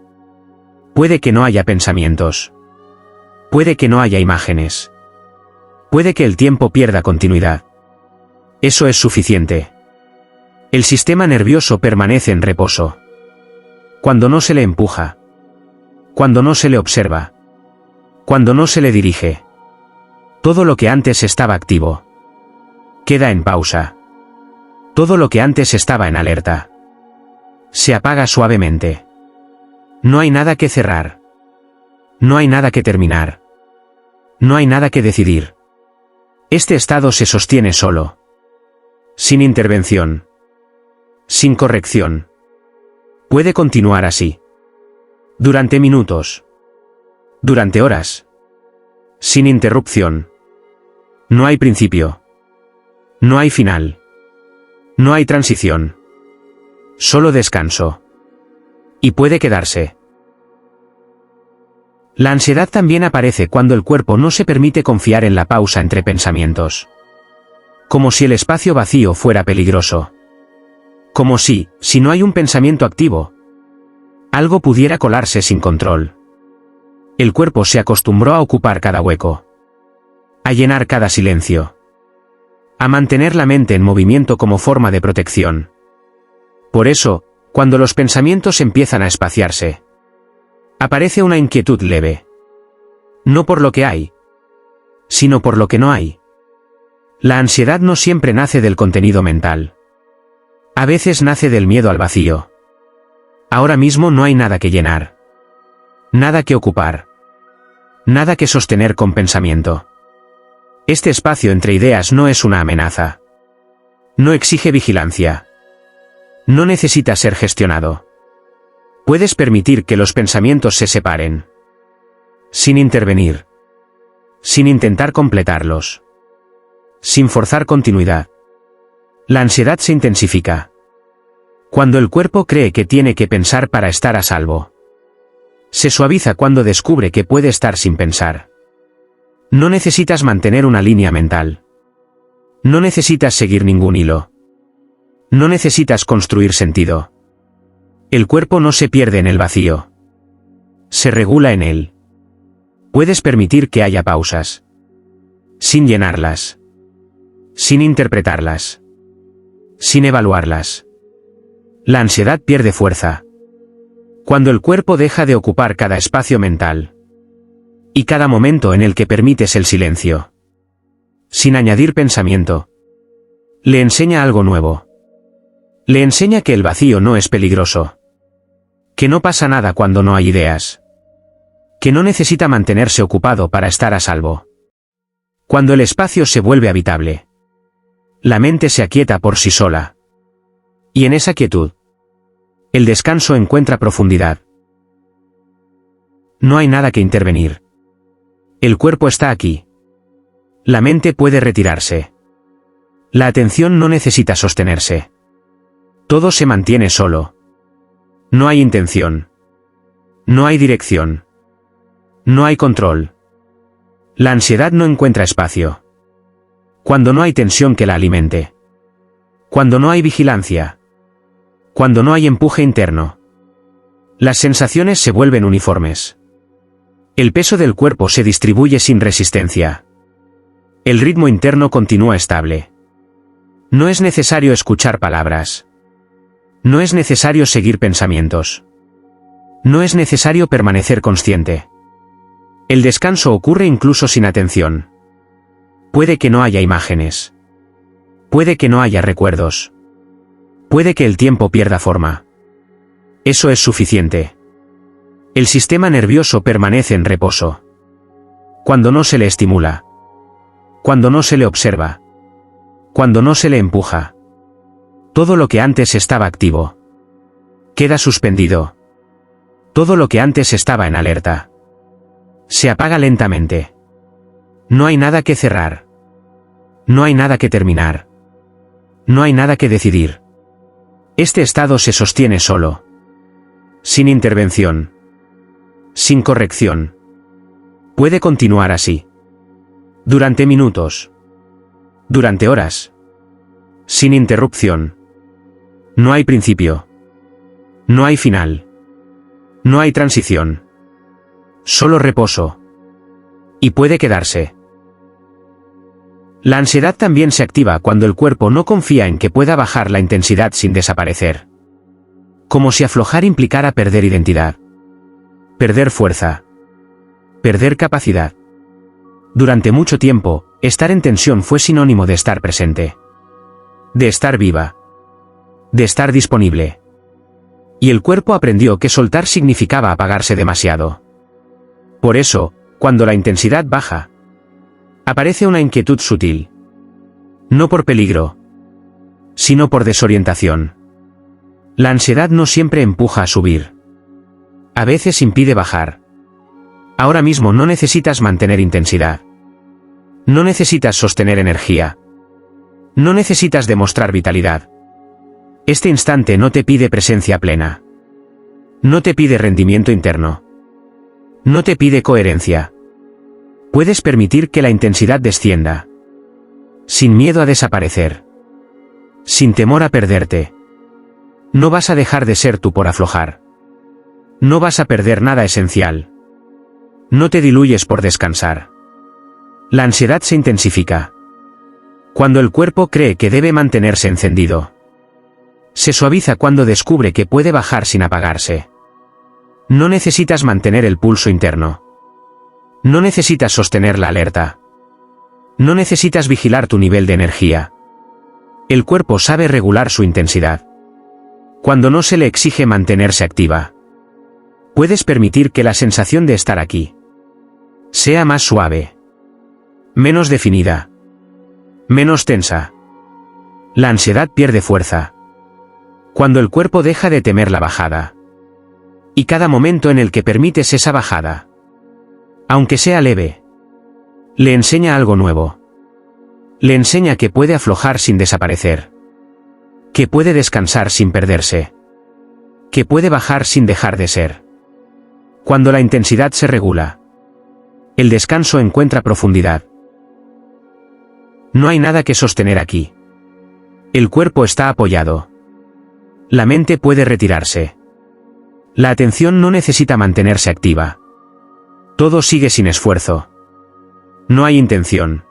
Puede que no haya pensamientos. Puede que no haya imágenes. Puede que el tiempo pierda continuidad. Eso es suficiente. El sistema nervioso permanece en reposo. Cuando no se le empuja. Cuando no se le observa. Cuando no se le dirige. Todo lo que antes estaba activo queda en pausa. Todo lo que antes estaba en alerta se apaga suavemente. No hay nada que cerrar. No hay nada que terminar. No hay nada que decidir. Este estado se sostiene solo. Sin intervención. Sin corrección. Puede continuar así. Durante minutos. Durante horas. Sin interrupción. No hay principio. No hay final. No hay transición. Solo descanso. Y puede quedarse. La ansiedad también aparece cuando el cuerpo no se permite confiar en la pausa entre pensamientos. Como si el espacio vacío fuera peligroso. Como si no hay un pensamiento activo, algo pudiera colarse sin control. El cuerpo se acostumbró a ocupar cada hueco. A llenar cada silencio. A mantener la mente en movimiento como forma de protección. Por eso, cuando los pensamientos empiezan a espaciarse, aparece una inquietud leve. No por lo que hay, sino por lo que no hay. La ansiedad no siempre nace del contenido mental. A veces nace del miedo al vacío. Ahora mismo no hay nada que llenar. Nada que ocupar. Nada que sostener con pensamiento. Este espacio entre ideas no es una amenaza. No exige vigilancia. No necesita ser gestionado. Puedes permitir que los pensamientos se separen. Sin intervenir. Sin intentar completarlos. Sin forzar continuidad. La ansiedad se intensifica cuando el cuerpo cree que tiene que pensar para estar a salvo. Se suaviza cuando descubre que puede estar sin pensar. No necesitas mantener una línea mental. No necesitas seguir ningún hilo. No necesitas construir sentido. El cuerpo no se pierde en el vacío. Se regula en él. Puedes permitir que haya pausas. Sin llenarlas. Sin interpretarlas. Sin evaluarlas. La ansiedad pierde fuerza cuando el cuerpo deja de ocupar cada espacio mental y cada momento en el que permites el silencio. Sin añadir pensamiento. Le enseña algo nuevo. Le enseña que el vacío no es peligroso. Que no pasa nada cuando no hay ideas. Que no necesita mantenerse ocupado para estar a salvo. Cuando el espacio se vuelve habitable, la mente se aquieta por sí sola. Y en esa quietud, el descanso encuentra profundidad. No hay nada que intervenir. El cuerpo está aquí. La mente puede retirarse. La atención no necesita sostenerse. Todo se mantiene solo. No hay intención. No hay dirección. No hay control. La ansiedad no encuentra espacio. Cuando no hay tensión que la alimente. Cuando no hay vigilancia. Cuando no hay empuje interno. Las sensaciones se vuelven uniformes. El peso del cuerpo se distribuye sin resistencia. El ritmo interno continúa estable. No es necesario escuchar palabras. No es necesario seguir pensamientos. No es necesario permanecer consciente. El descanso ocurre incluso sin atención. Puede que no haya imágenes. Puede que no haya recuerdos. Puede que el tiempo pierda forma. Eso es suficiente. El sistema nervioso permanece en reposo. Cuando no se le estimula. Cuando no se le observa. Cuando no se le empuja. Todo lo que antes estaba activo queda suspendido. Todo lo que antes estaba en alerta se apaga lentamente. No hay nada que cerrar. No hay nada que terminar. No hay nada que decidir. Este estado se sostiene solo. Sin intervención. Sin corrección. Puede continuar así. Durante minutos. Durante horas. Sin interrupción. No hay principio. No hay final. No hay transición. Solo reposo. Y puede quedarse. La ansiedad también se activa cuando el cuerpo no confía en que pueda bajar la intensidad sin desaparecer. Como si aflojar implicara perder identidad. Perder fuerza. Perder capacidad. Durante mucho tiempo, estar en tensión fue sinónimo de estar presente. De estar viva. De estar disponible. Y el cuerpo aprendió que soltar significaba apagarse demasiado. Por eso, cuando la intensidad baja, aparece una inquietud sutil. No por peligro, sino por desorientación. La ansiedad no siempre empuja a subir. A veces impide bajar. Ahora mismo no necesitas mantener intensidad. No necesitas sostener energía. No necesitas demostrar vitalidad. Este instante no te pide presencia plena. No te pide rendimiento interno. No te pide coherencia. Puedes permitir que la intensidad descienda. Sin miedo a desaparecer. Sin temor a perderte. No vas a dejar de ser tú por aflojar. No vas a perder nada esencial. No te diluyes por descansar. La ansiedad se intensifica cuando el cuerpo cree que debe mantenerse encendido. Se suaviza cuando descubre que puede bajar sin apagarse. No necesitas mantener el pulso interno. No necesitas sostener la alerta. No necesitas vigilar tu nivel de energía. El cuerpo sabe regular su intensidad. Cuando no se le exige mantenerse activa, puedes permitir que la sensación de estar aquí sea más suave, menos definida, menos tensa. La ansiedad pierde fuerza cuando el cuerpo deja de temer la bajada. Y cada momento en el que permites esa bajada, aunque sea leve, le enseña algo nuevo. Le enseña que puede aflojar sin desaparecer. Que puede descansar sin perderse. Que puede bajar sin dejar de ser. Cuando la intensidad se regula, el descanso encuentra profundidad. No hay nada que sostener aquí. El cuerpo está apoyado. La mente puede retirarse. La atención no necesita mantenerse activa. Todo sigue sin esfuerzo. No hay intención.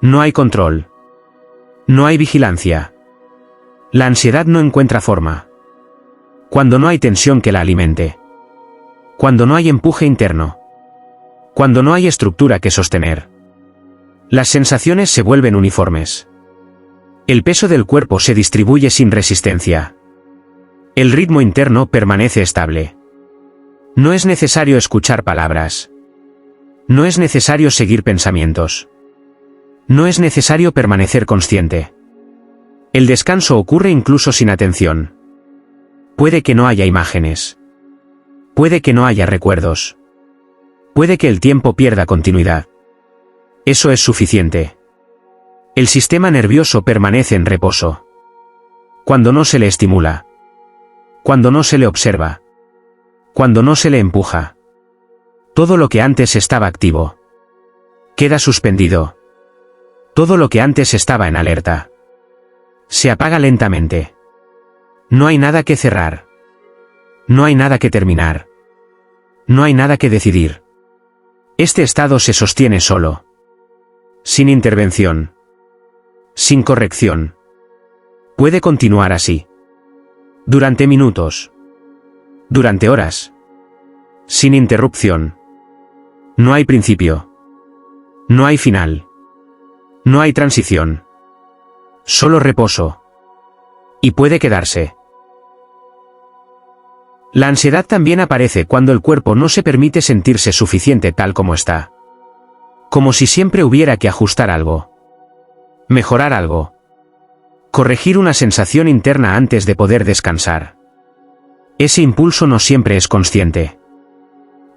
No hay control. No hay vigilancia. La ansiedad no encuentra forma. Cuando no hay tensión que la alimente. Cuando no hay empuje interno. Cuando no hay estructura que sostener. Las sensaciones se vuelven uniformes. El peso del cuerpo se distribuye sin resistencia. El ritmo interno permanece estable. No es necesario escuchar palabras. No es necesario seguir pensamientos. No es necesario permanecer consciente. El descanso ocurre incluso sin atención. Puede que no haya imágenes. Puede que no haya recuerdos. Puede que el tiempo pierda continuidad. Eso es suficiente. El sistema nervioso permanece en reposo. Cuando no se le estimula. Cuando no se le observa. Cuando no se le empuja. Todo lo que antes estaba activo queda suspendido. Todo lo que antes estaba en alerta se apaga lentamente. No hay nada que cerrar. No hay nada que terminar. No hay nada que decidir. Este estado se sostiene solo. Sin intervención. Sin corrección. Puede continuar así. Durante minutos. Durante horas. Sin interrupción. No hay principio. No hay final. No hay transición. Solo reposo. Y puede quedarse. La ansiedad también aparece cuando el cuerpo no se permite sentirse suficiente tal como está. Como si siempre hubiera que ajustar algo. Mejorar algo. Corregir una sensación interna antes de poder descansar. Ese impulso no siempre es consciente.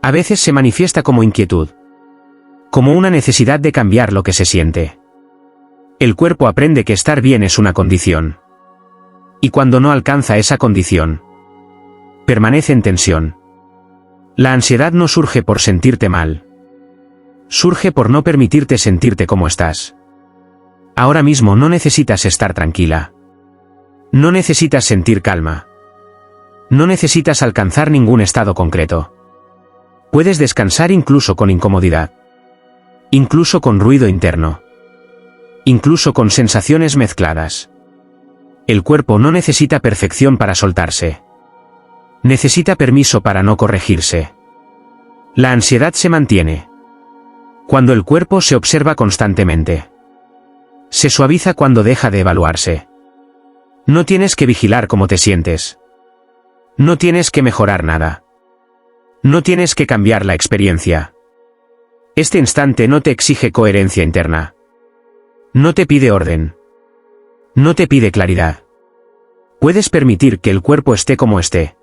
A veces se manifiesta como inquietud. Como una necesidad de cambiar lo que se siente. El cuerpo aprende que estar bien es una condición. Y cuando no alcanza esa condición, permanece en tensión. La ansiedad no surge por sentirte mal. Surge por no permitirte sentirte como estás. Ahora mismo no necesitas estar tranquila. No necesitas sentir calma. No necesitas alcanzar ningún estado concreto. Puedes descansar incluso con incomodidad. Incluso con ruido interno. Incluso con sensaciones mezcladas. El cuerpo no necesita perfección para soltarse. Necesita permiso para no corregirse. La ansiedad se mantiene cuando el cuerpo se observa constantemente. Se suaviza cuando deja de evaluarse. No tienes que vigilar cómo te sientes. No tienes que mejorar nada. No tienes que cambiar la experiencia. Este instante no te exige coherencia interna. No te pide orden. No te pide claridad. Puedes permitir que el cuerpo esté como esté.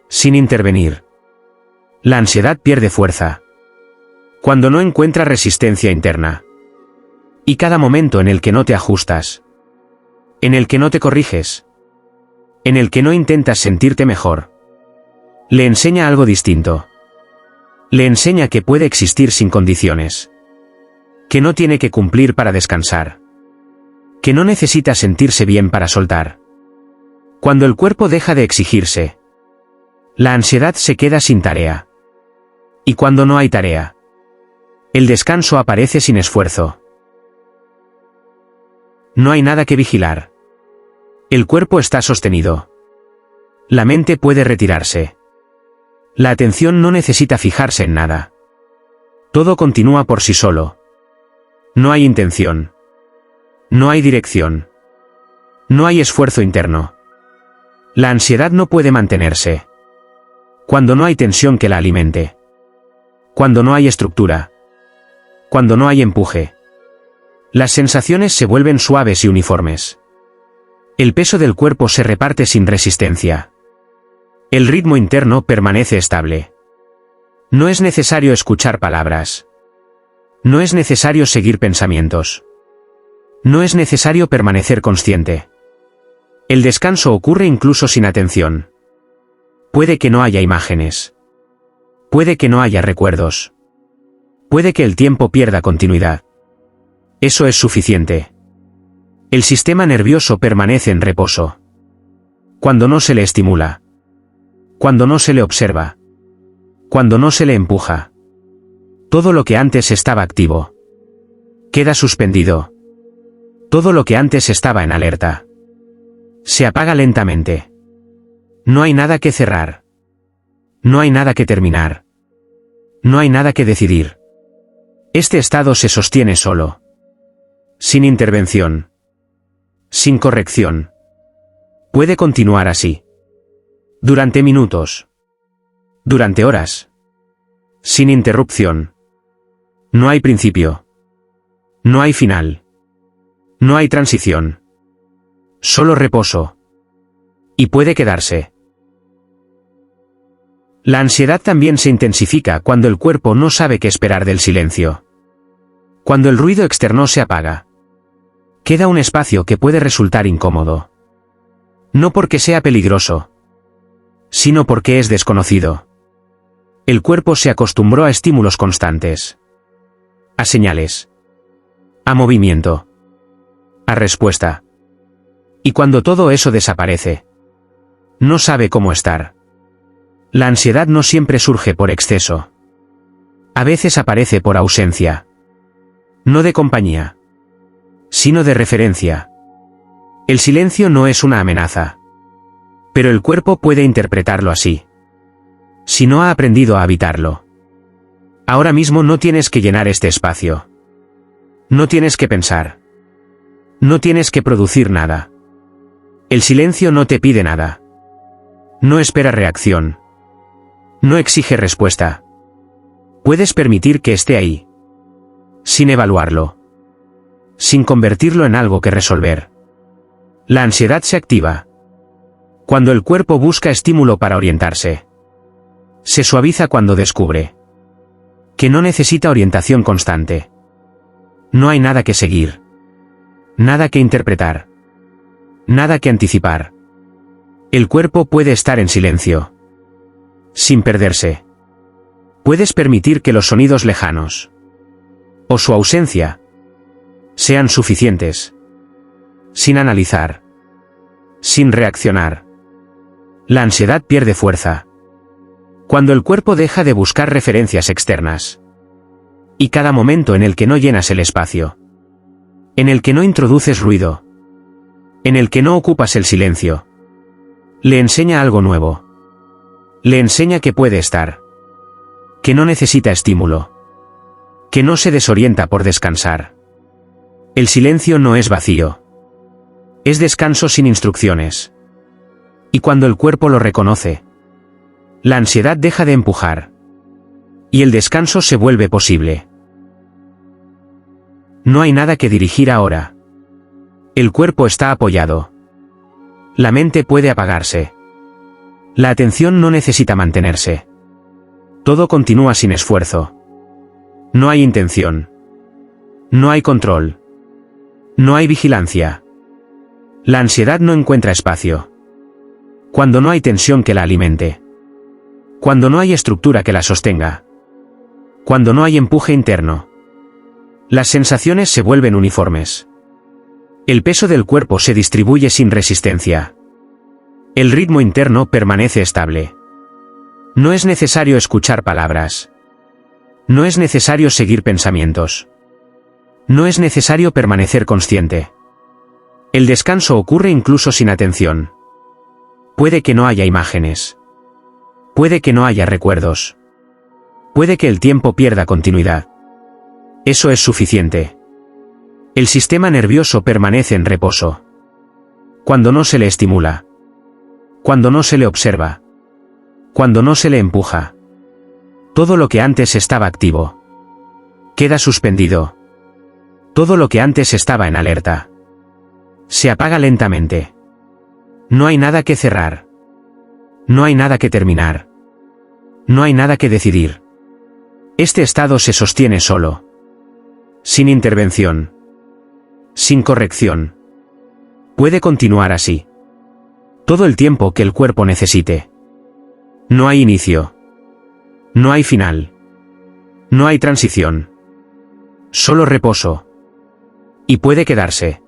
Sin intervenir. La ansiedad pierde fuerza cuando no encuentra resistencia interna. Y cada momento en el que no te ajustas, en el que no te corriges, en el que no intentas sentirte mejor, le enseña algo distinto. Le enseña que puede existir sin condiciones. Que no tiene que cumplir para descansar. Que no necesita sentirse bien para soltar. Cuando el cuerpo deja de exigirse, la ansiedad se queda sin tarea. Y cuando no hay tarea, el descanso aparece sin esfuerzo. No hay nada que vigilar. El cuerpo está sostenido. La mente puede retirarse. La atención no necesita fijarse en nada. Todo continúa por sí solo. No hay intención. No hay dirección. No hay esfuerzo interno. La ansiedad no puede mantenerse cuando no hay tensión que la alimente. Cuando no hay estructura. Cuando no hay empuje. Las sensaciones se vuelven suaves y uniformes. El peso del cuerpo se reparte sin resistencia. El ritmo interno permanece estable. No es necesario escuchar palabras. No es necesario seguir pensamientos. No es necesario permanecer consciente. El descanso ocurre incluso sin atención. Puede que no haya imágenes. Puede que no haya recuerdos. Puede que el tiempo pierda continuidad. Eso es suficiente. El sistema nervioso permanece en reposo. Cuando no se le estimula. Cuando no se le observa. Cuando no se le empuja. Todo lo que antes estaba activo queda suspendido. Todo lo que antes estaba en alerta se apaga lentamente. No hay nada que cerrar. No hay nada que terminar. No hay nada que decidir. Este estado se sostiene solo. Sin intervención. Sin corrección. Puede continuar así. Durante minutos. Durante horas. Sin interrupción. No hay principio. No hay final. No hay transición. Solo reposo. Y puede quedarse. La ansiedad también se intensifica cuando el cuerpo no sabe qué esperar del silencio. Cuando el ruido externo se apaga. Queda un espacio que puede resultar incómodo. No porque sea peligroso, sino porque es desconocido. El cuerpo se acostumbró a estímulos constantes. A señales. A movimiento. A respuesta. Y cuando todo eso desaparece, no sabe cómo estar. La ansiedad no siempre surge por exceso. A veces aparece por ausencia. No de compañía, sino de referencia. El silencio no es una amenaza. Pero el cuerpo puede interpretarlo así. Si no ha aprendido a habitarlo. Ahora mismo no tienes que llenar este espacio. No tienes que pensar. No tienes que producir nada. El silencio no te pide nada. No espera reacción. No exige respuesta. Puedes permitir que esté ahí. Sin evaluarlo. Sin convertirlo en algo que resolver. La ansiedad se activa. Cuando el cuerpo busca estímulo para orientarse. Se suaviza cuando descubre que no necesita orientación constante. No hay nada que seguir. Nada que interpretar. Nada que anticipar. El cuerpo puede estar en silencio. Sin perderse. Puedes permitir que los sonidos lejanos. O su ausencia. Sean suficientes. Sin analizar. Sin reaccionar. La ansiedad pierde fuerza. Cuando el cuerpo deja de buscar referencias externas. Y cada momento en el que no llenas el espacio. En el que no introduces ruido. En el que no ocupas el silencio. Le enseña algo nuevo. Le enseña que puede estar. Que no necesita estímulo. Que no se desorienta por descansar. El silencio no es vacío. Es descanso sin instrucciones. Y cuando el cuerpo lo reconoce, la ansiedad deja de empujar. Y el descanso se vuelve posible. No hay nada que dirigir ahora. El cuerpo está apoyado. La mente puede apagarse. La atención no necesita mantenerse. Todo continúa sin esfuerzo. No hay intención. No hay control. No hay vigilancia. La ansiedad no encuentra espacio. Cuando no hay tensión que la alimente. Cuando no hay estructura que la sostenga. Cuando no hay empuje interno. Las sensaciones se vuelven uniformes. El peso del cuerpo se distribuye sin resistencia. El ritmo interno permanece estable. No es necesario escuchar palabras. No es necesario seguir pensamientos. No es necesario permanecer consciente. El descanso ocurre incluso sin atención. Puede que no haya imágenes. Puede que no haya recuerdos. Puede que el tiempo pierda continuidad. Eso es suficiente. El sistema nervioso permanece en reposo. Cuando no se le estimula. Cuando no se le observa. Cuando no se le empuja. Todo lo que antes estaba activo. Queda suspendido. Todo lo que antes estaba en alerta. Se apaga lentamente. No hay nada que cerrar. No hay nada que terminar. No hay nada que decidir. Este estado se sostiene solo. Sin intervención. Sin corrección. Puede continuar así. Todo el tiempo que el cuerpo necesite. No hay inicio. No hay final. No hay transición. Solo reposo. Y puede quedarse.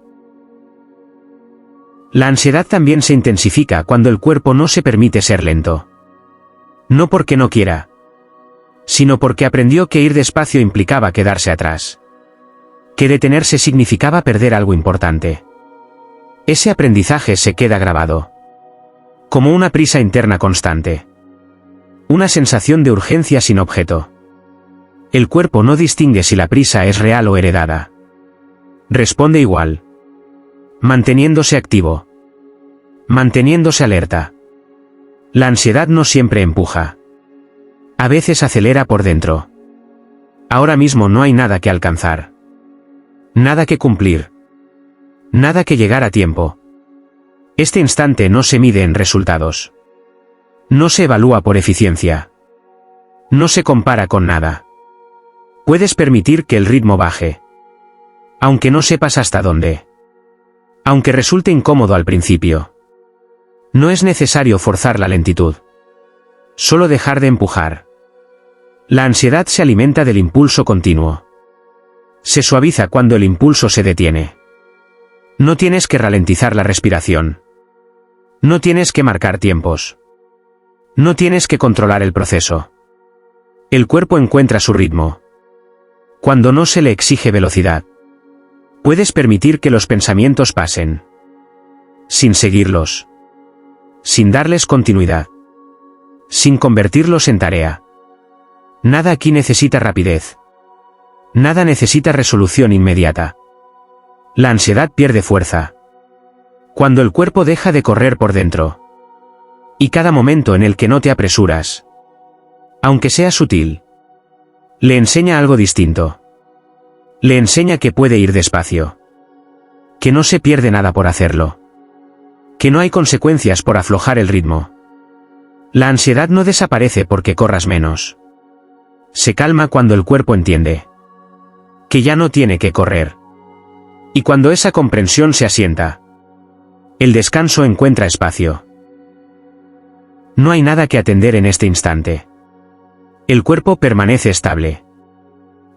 La ansiedad también se intensifica cuando el cuerpo no se permite ser lento. No porque no quiera, sino porque aprendió que ir despacio implicaba quedarse atrás. Que detenerse significaba perder algo importante. Ese aprendizaje se queda grabado. Como una prisa interna constante. Una sensación de urgencia sin objeto. El cuerpo no distingue si la prisa es real o heredada. Responde igual. Manteniéndose activo. Manteniéndose alerta. La ansiedad no siempre empuja. A veces acelera por dentro. Ahora mismo no hay nada que alcanzar. Nada que cumplir. Nada que llegar a tiempo. Este instante no se mide en resultados. No se evalúa por eficiencia. No se compara con nada. Puedes permitir que el ritmo baje. Aunque no sepas hasta dónde. Aunque resulte incómodo al principio. No es necesario forzar la lentitud. Solo dejar de empujar. La ansiedad se alimenta del impulso continuo. Se suaviza cuando el impulso se detiene. No tienes que ralentizar la respiración. No tienes que marcar tiempos. No tienes que controlar el proceso. El cuerpo encuentra su ritmo. Cuando no se le exige velocidad. Puedes permitir que los pensamientos pasen. sin seguirlos, sin darles continuidad, sin convertirlos en tarea. Nada aquí necesita rapidez. Nada necesita resolución inmediata. La ansiedad pierde fuerza cuando el cuerpo deja de correr por dentro. Y cada momento en el que no te apresuras, aunque sea sutil, le enseña algo distinto. Le enseña que puede ir despacio, que no se pierde nada por hacerlo, que no hay consecuencias por aflojar el ritmo. La ansiedad no desaparece porque corras menos. Se calma cuando el cuerpo entiende que ya no tiene que correr. Y cuando esa comprensión se asienta, el descanso encuentra espacio. No hay nada que atender en este instante. El cuerpo permanece estable.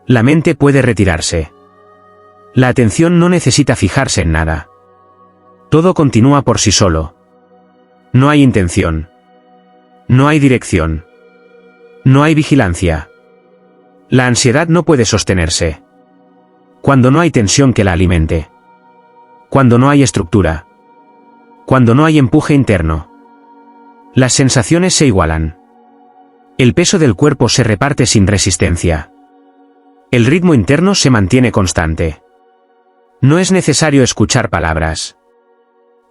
La mente puede retirarse. La atención no necesita fijarse en nada. Todo continúa por sí solo. No hay intención. No hay dirección. No hay vigilancia. La ansiedad no puede sostenerse cuando no hay tensión que la alimente. Cuando no hay estructura. Cuando no hay empuje interno. Las sensaciones se igualan. El peso del cuerpo se reparte sin resistencia. El ritmo interno se mantiene constante. No es necesario escuchar palabras.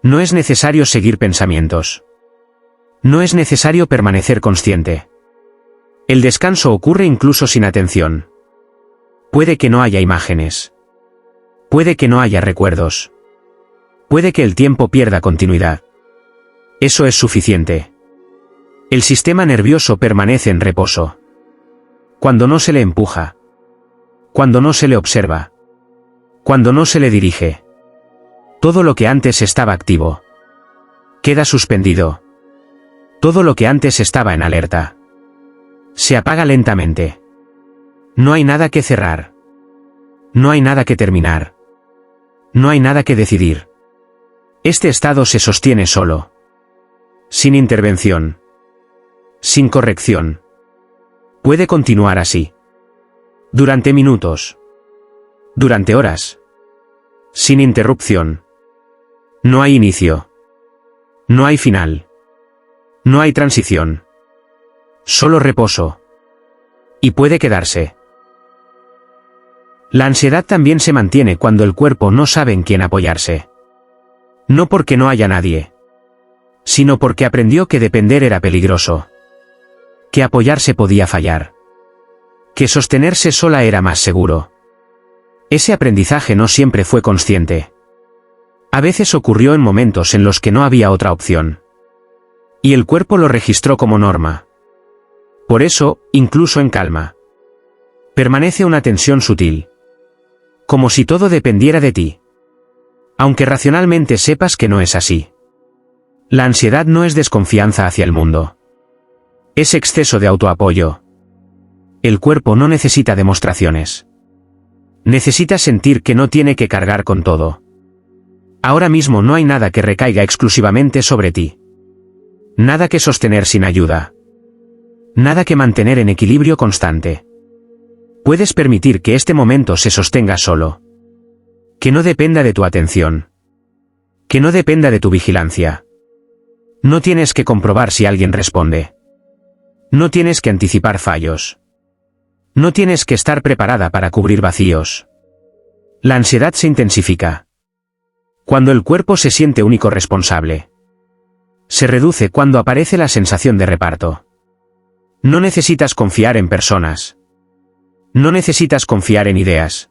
No es necesario seguir pensamientos. No es necesario permanecer consciente. El descanso ocurre incluso sin atención. Puede que no haya imágenes. Puede que no haya recuerdos. Puede que el tiempo pierda continuidad. Eso es suficiente. El sistema nervioso permanece en reposo. Cuando no se le empuja. Cuando no se le observa. Cuando no se le dirige. Todo lo que antes estaba activo queda suspendido. Todo lo que antes estaba en alerta se apaga lentamente. No hay nada que cerrar. No hay nada que terminar. No hay nada que decidir. Este estado se sostiene solo. Sin intervención. Sin corrección. Puede continuar así. Durante minutos. Durante horas. Sin interrupción. No hay inicio. No hay final. No hay transición. Solo reposo. Y puede quedarse. La ansiedad también se mantiene cuando el cuerpo no sabe en quién apoyarse. No porque no haya nadie, sino porque aprendió que depender era peligroso. Que apoyarse podía fallar. Que sostenerse sola era más seguro. Ese aprendizaje no siempre fue consciente. A veces ocurrió en momentos en los que no había otra opción. Y el cuerpo lo registró como norma. Por eso, incluso en calma, permanece una tensión sutil. Como si todo dependiera de ti. Aunque racionalmente sepas que no es así. La ansiedad no es desconfianza hacia el mundo. Es exceso de autoapoyo. El cuerpo no necesita demostraciones. Necesita sentir que no tiene que cargar con todo. Ahora mismo no hay nada que recaiga exclusivamente sobre ti. Nada que sostener sin ayuda. Nada que mantener en equilibrio constante. Puedes permitir que este momento se sostenga solo. Que no dependa de tu atención. Que no dependa de tu vigilancia. No tienes que comprobar si alguien responde. No tienes que anticipar fallos. No tienes que estar preparada para cubrir vacíos. La ansiedad se intensifica cuando el cuerpo se siente único responsable. Se reduce cuando aparece la sensación de reparto. No necesitas confiar en personas. No necesitas confiar en ideas.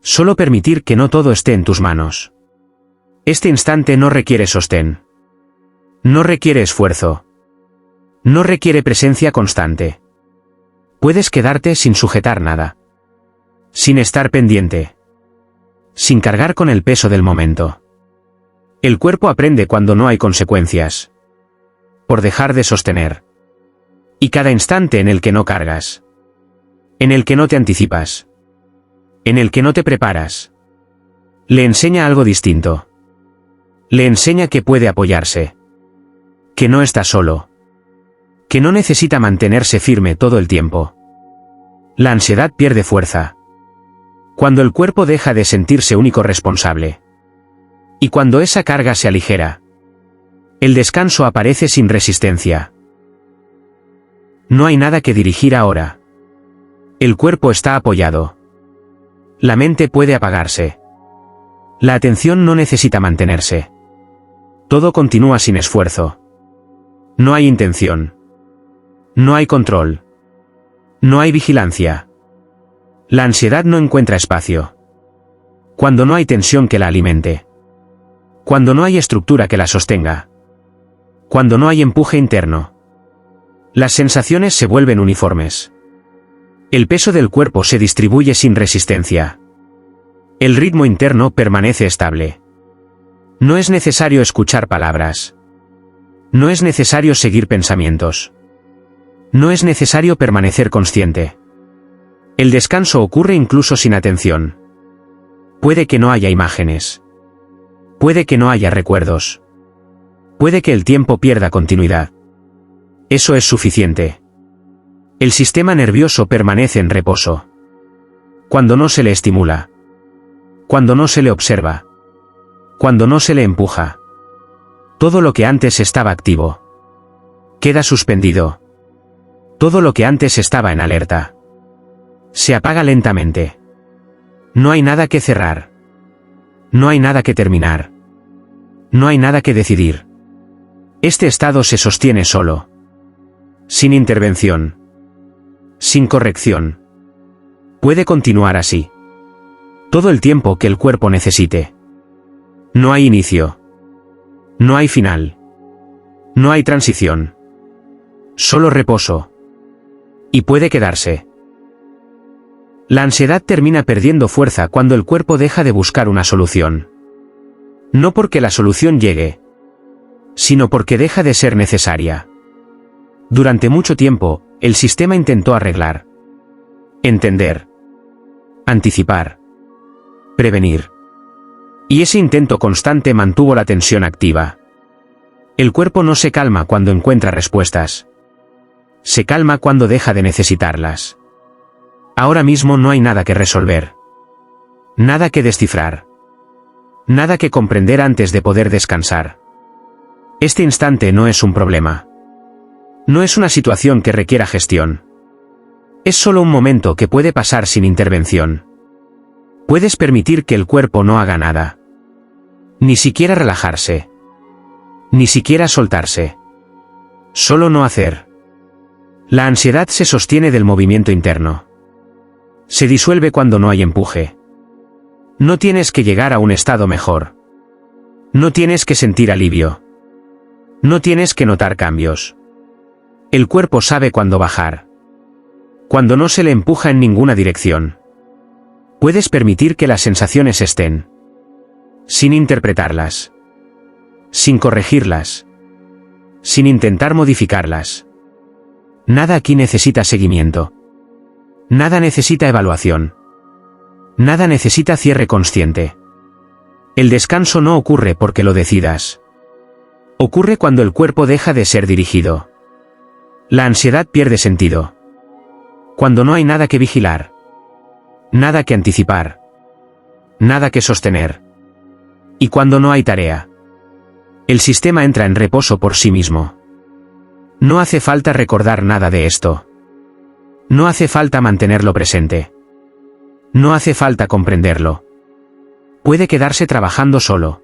Solo permitir que no todo esté en tus manos. Este instante no requiere sostén. No requiere esfuerzo. No requiere presencia constante. Puedes quedarte sin sujetar nada. Sin estar pendiente. Sin cargar con el peso del momento. El cuerpo aprende cuando no hay consecuencias. Por dejar de sostener. Y cada instante en el que no cargas. En el que no te anticipas. En el que no te preparas. Le enseña algo distinto. Le enseña que puede apoyarse. Que no está solo. Que no necesita mantenerse firme todo el tiempo. La ansiedad pierde fuerza cuando el cuerpo deja de sentirse único responsable. Y cuando esa carga se aligera, el descanso aparece sin resistencia. No hay nada que dirigir ahora. El cuerpo está apoyado. La mente puede apagarse. La atención no necesita mantenerse. Todo continúa sin esfuerzo. No hay intención. No hay control. No hay vigilancia. La ansiedad no encuentra espacio. Cuando no hay tensión que la alimente. Cuando no hay estructura que la sostenga. Cuando no hay empuje interno. Las sensaciones se vuelven uniformes. El peso del cuerpo se distribuye sin resistencia. El ritmo interno permanece estable. No es necesario escuchar palabras. No es necesario seguir pensamientos. No es necesario permanecer consciente. El descanso ocurre incluso sin atención. Puede que no haya imágenes. Puede que no haya recuerdos. Puede que el tiempo pierda continuidad. Eso es suficiente. El sistema nervioso permanece en reposo. Cuando no se le estimula. Cuando no se le observa. Cuando no se le empuja. Todo lo que antes estaba activo queda suspendido. Todo lo que antes estaba en alerta se apaga lentamente. No hay nada que cerrar. No hay nada que terminar. No hay nada que decidir. Este estado se sostiene solo. Sin intervención. Sin corrección. Puede continuar así. Todo el tiempo que el cuerpo necesite. No hay inicio. No hay final. No hay transición. Solo reposo. Y puede quedarse. La ansiedad termina perdiendo fuerza cuando el cuerpo deja de buscar una solución. No porque la solución llegue, sino porque deja de ser necesaria. Durante mucho tiempo, el sistema intentó arreglar, entender, anticipar, prevenir. Y ese intento constante mantuvo la tensión activa. El cuerpo no se calma cuando encuentra respuestas. Se calma cuando deja de necesitarlas. Ahora mismo no hay nada que resolver. Nada que descifrar. Nada que comprender antes de poder descansar. Este instante no es un problema. No es una situación que requiera gestión. Es solo un momento que puede pasar sin intervención. Puedes permitir que el cuerpo no haga nada. Ni siquiera relajarse. Ni siquiera soltarse. Solo no hacer. La ansiedad se sostiene del movimiento interno. Se disuelve cuando no hay empuje. No tienes que llegar a un estado mejor. No tienes que sentir alivio. No tienes que notar cambios. El cuerpo sabe cuándo bajar. Cuando no se le empuja en ninguna dirección. Puedes permitir que las sensaciones estén. Sin interpretarlas. Sin corregirlas. Sin intentar modificarlas. Nada aquí necesita seguimiento. Nada necesita evaluación. Nada necesita cierre consciente. El descanso no ocurre porque lo decidas. Ocurre cuando el cuerpo deja de ser dirigido. La ansiedad pierde sentido. Cuando no hay nada que vigilar. Nada que anticipar. Nada que sostener. Y cuando no hay tarea. El sistema entra en reposo por sí mismo. No hace falta recordar nada de esto. No hace falta mantenerlo presente. No hace falta comprenderlo. Puede quedarse trabajando solo.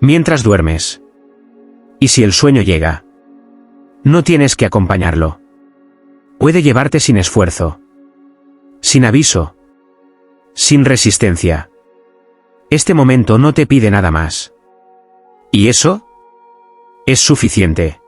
Mientras duermes. Y si el sueño llega, no tienes que acompañarlo. Puede llevarte sin esfuerzo. Sin aviso. Sin resistencia. Este momento no te pide nada más. ¿Y eso? Es suficiente.